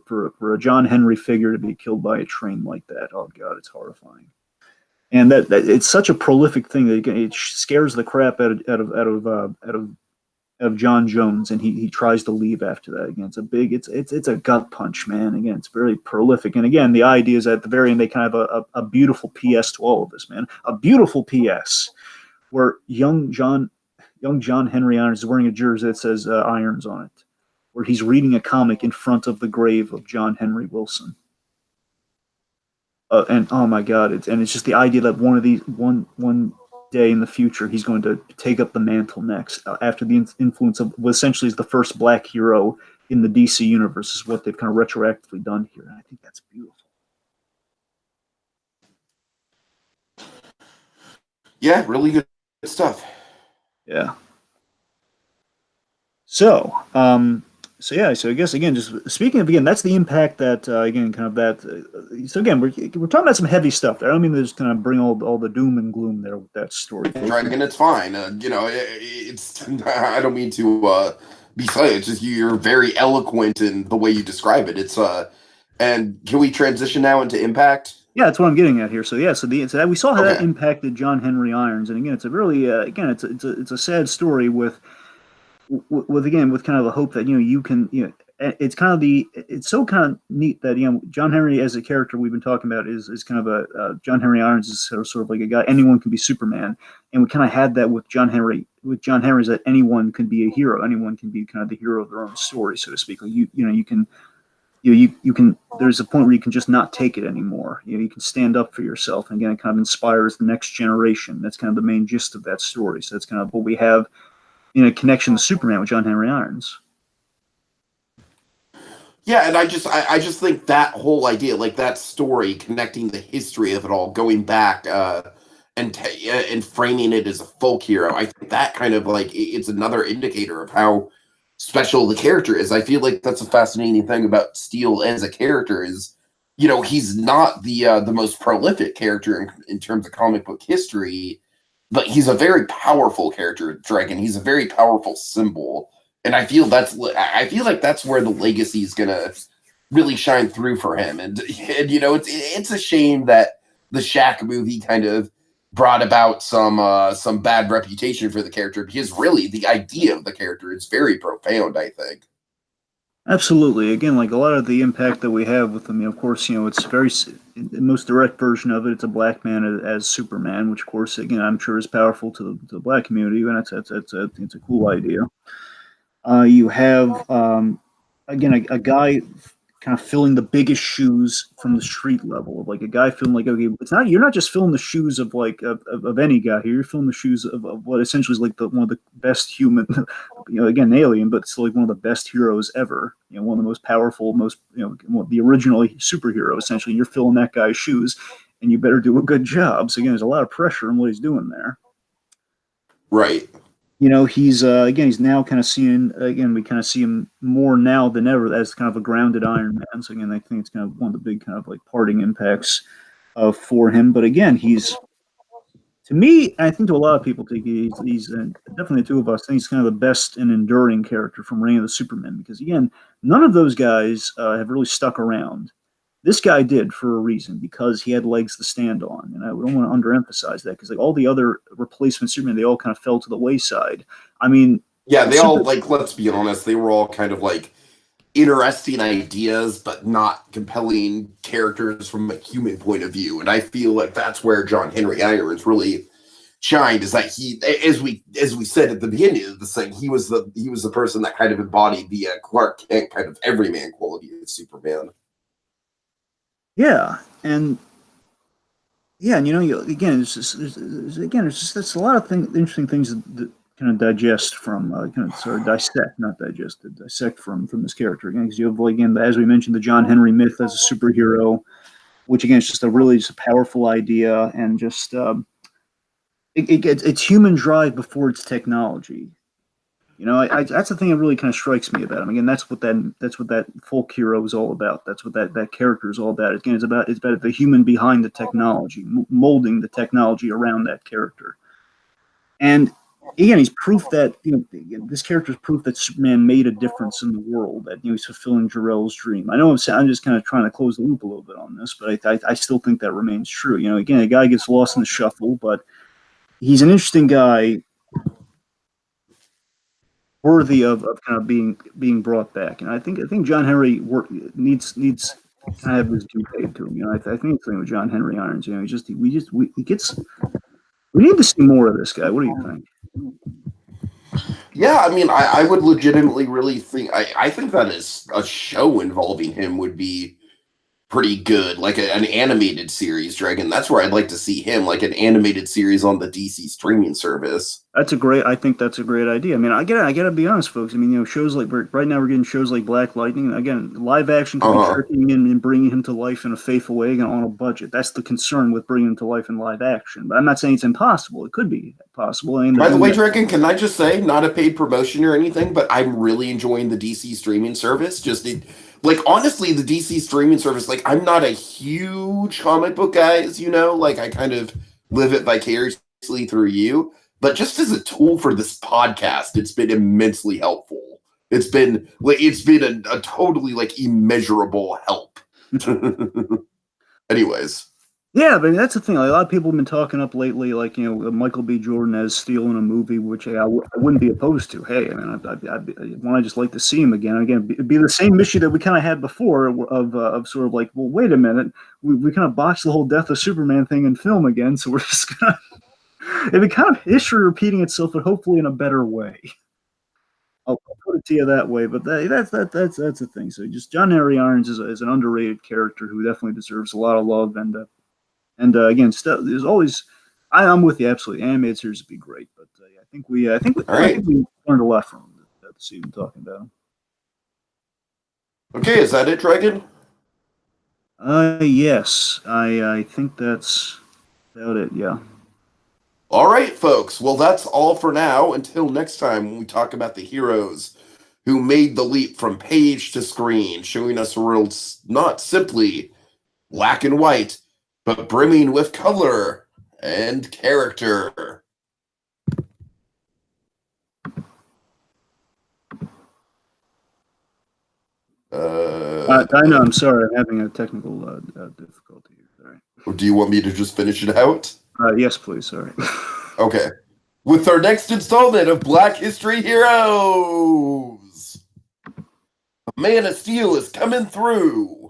[SPEAKER 2] a John Henry figure to be killed by a train like that. Oh god, it's horrifying. And that it's such a prolific thing that it scares the crap out of John Jones, and he tries to leave after that. Again, it's a gut punch, man. Again, it's very prolific. And again, the idea is at the very end they kind of have a beautiful PS to all of this, man. A beautiful PS where young John Henry Irons is wearing a jersey that says Irons on it, where he's reading a comic in front of the grave of John Henry Wilson. And oh my god, it's just the idea that one day in the future he's going to take up the mantle next after the influence of what essentially is the first black hero in the DC universe is what they've kind of retroactively done here, and I think that's beautiful.
[SPEAKER 1] Yeah, really good stuff.
[SPEAKER 2] Yeah. So I guess again, just speaking of again, that's the impact that again, kind of that. So again, we're talking about some heavy stuff there. I don't mean to just kind of bring all the doom and gloom there with that story.
[SPEAKER 1] Dragon, it's fine. It's I don't mean to be silent. It's just you're very eloquent in the way you describe it. It's and can we transition now into impact?
[SPEAKER 2] Yeah, that's what I'm getting at here. So we saw how that impacted John Henry Irons, and again, it's a really it's a sad story with kind of the hope that you can it's kind of it's so kind of neat that John Henry as a character we've been talking about is kind of a John Henry Irons is sort of like a guy, anyone can be Superman, and we kind of had that with John Henry is that anyone can be a hero, anyone can be kind of the hero of their own story, so to speak. Like you can there's a point where you can just not take it anymore. You can stand up for yourself, and again it kind of inspires the next generation. That's kind of the main gist of that story. So that's kind of what we have in a connection to Superman with John Henry Irons.
[SPEAKER 1] Yeah, and I just think that whole idea, like that story, connecting the history of it all, going back and framing it as a folk hero, I think that kind of like it's another indicator of how special the character is. I feel like that's a fascinating thing about Steele as a character is he's not the most prolific character in terms of comic book history, but he's a very powerful character, Dragon. He's a very powerful symbol, and I feel like that's where the legacy is gonna really shine through for him. And it's a shame that the Shaq movie kind of brought about some bad reputation for the character, because really the idea of the character is very profound, I think.
[SPEAKER 2] Absolutely. Again, like a lot of the impact that we have with them, of course, it's very the most direct version of it. It's a black man as Superman, which, of course, again, I'm sure is powerful to the black community, and it's a cool idea. You have again a guy kind of filling the biggest shoes from the street level, like a guy filling like, okay, it's not, you're not just filling the shoes of like of any guy here. You're filling the shoes of what essentially is like one of the best human, again, alien, but still like one of the best heroes ever. One of the most powerful, most the original superhero essentially. You're filling that guy's shoes, and you better do a good job. So again, there's a lot of pressure on what he's doing there.
[SPEAKER 1] Right.
[SPEAKER 2] He's again, he's now kind of seeing, again, we kind of see him more now than ever as kind of a grounded Iron Man. So again, I think it's kind of one of the big kind of like parting impacts for him. But again, he's, to me, I think to a lot of people, he's definitely the two of us, I think he's kind of the best and enduring character from Reign of the Supermen, because again, none of those guys have really stuck around. This guy did, for a reason, because he had legs to stand on, and I don't want to underemphasize that, because like all the other replacement Superman, they all kind of fell to the wayside. I mean,
[SPEAKER 1] yeah, they all, like, let's be honest, they were all kind of like interesting ideas, but not compelling characters from a human point of view. And I feel like that's where John Henry Irons really shined, is that he, as we said at the beginning of the thing, he was the person that kind of embodied the Clark Kent kind of everyman quality of Superman.
[SPEAKER 2] Yeah, and again, it's just that's a lot of interesting things that kind of digest from, kind of sort of dissect, not digest, dissect from this character again. Because you have, again, as we mentioned, the John Henry myth as a superhero, which again is just a powerful idea, and just it's human drive before it's technology. That's the thing that really kind of strikes me about him. Again, that's what that folk hero is all about. That's what that character is all about. Again, it's about the human behind the technology, molding the technology around that character. And again, he's proof that this character is proof that Superman made a difference in the world. That he's fulfilling Jor-El's dream. I know I'm just kind of trying to close the loop a little bit on this, but I still think that remains true. Again, a guy gets lost in the shuffle, but he's an interesting guy, worthy of kind of being brought back. And I think John Henry needs to have his due paid to him. I think the thing with John Henry Irons, we need to see more of this guy. What do you think?
[SPEAKER 1] Yeah, I mean, I would legitimately really think, I think that is a show involving him would be pretty good, like an animated series, Dragon. That's where I'd like to see him, like an animated series on the DC streaming service.
[SPEAKER 2] I think that's a great idea. I mean, I gotta be honest, folks. I mean, shows like right now we're getting shows like Black Lightning. Again, live action can be tricking in and bringing him to life in a faithful way, again, on a budget. That's the concern with bringing him to life in live action. But I'm not saying it's impossible. It could be possible.
[SPEAKER 1] By the way, Dragon, can I just say, not a paid promotion or anything, but I'm really enjoying the DC streaming service. Like, honestly, the DC streaming service, like, I'm not a huge comic book guy, as you know. Like, I kind of live it vicariously through you. But just as a tool for this podcast, it's been immensely helpful. It's been a totally, like, immeasurable help. Anyways.
[SPEAKER 2] Yeah, but that's the thing. Like, a lot of people have been talking up lately, like, Michael B. Jordan as Steel in a movie, which I wouldn't be opposed to. Hey, I mean, I just like to see him again. Again, it'd be the same issue that we kind of had before of sort of like, well, wait a minute, we kind of botched the whole Death of Superman thing in film again, so we're just gonna. It'd be kind of history repeating itself, but hopefully in a better way. I'll put it to you that way, but that's the thing. So just John Henry Irons is an underrated character who definitely deserves a lot of love, and again, there's always. I'm with you absolutely. Animated series would be great, but I think we learned a lot from him this evening talking about him.
[SPEAKER 1] Okay, is that it, Dragon?
[SPEAKER 2] Yes, I think that's about it. Yeah.
[SPEAKER 1] All right, folks. Well, that's all for now. Until next time, when we talk about the heroes who made the leap from page to screen, showing us a world not simply black and white, but brimming with color and character.
[SPEAKER 2] I know. I'm sorry. I'm having a technical difficulty here. Sorry.
[SPEAKER 1] Do you want me to just finish it out?
[SPEAKER 2] Yes, please. Sorry.
[SPEAKER 1] Okay. With our next installment of Black History Heroes, Man of Steel is coming through.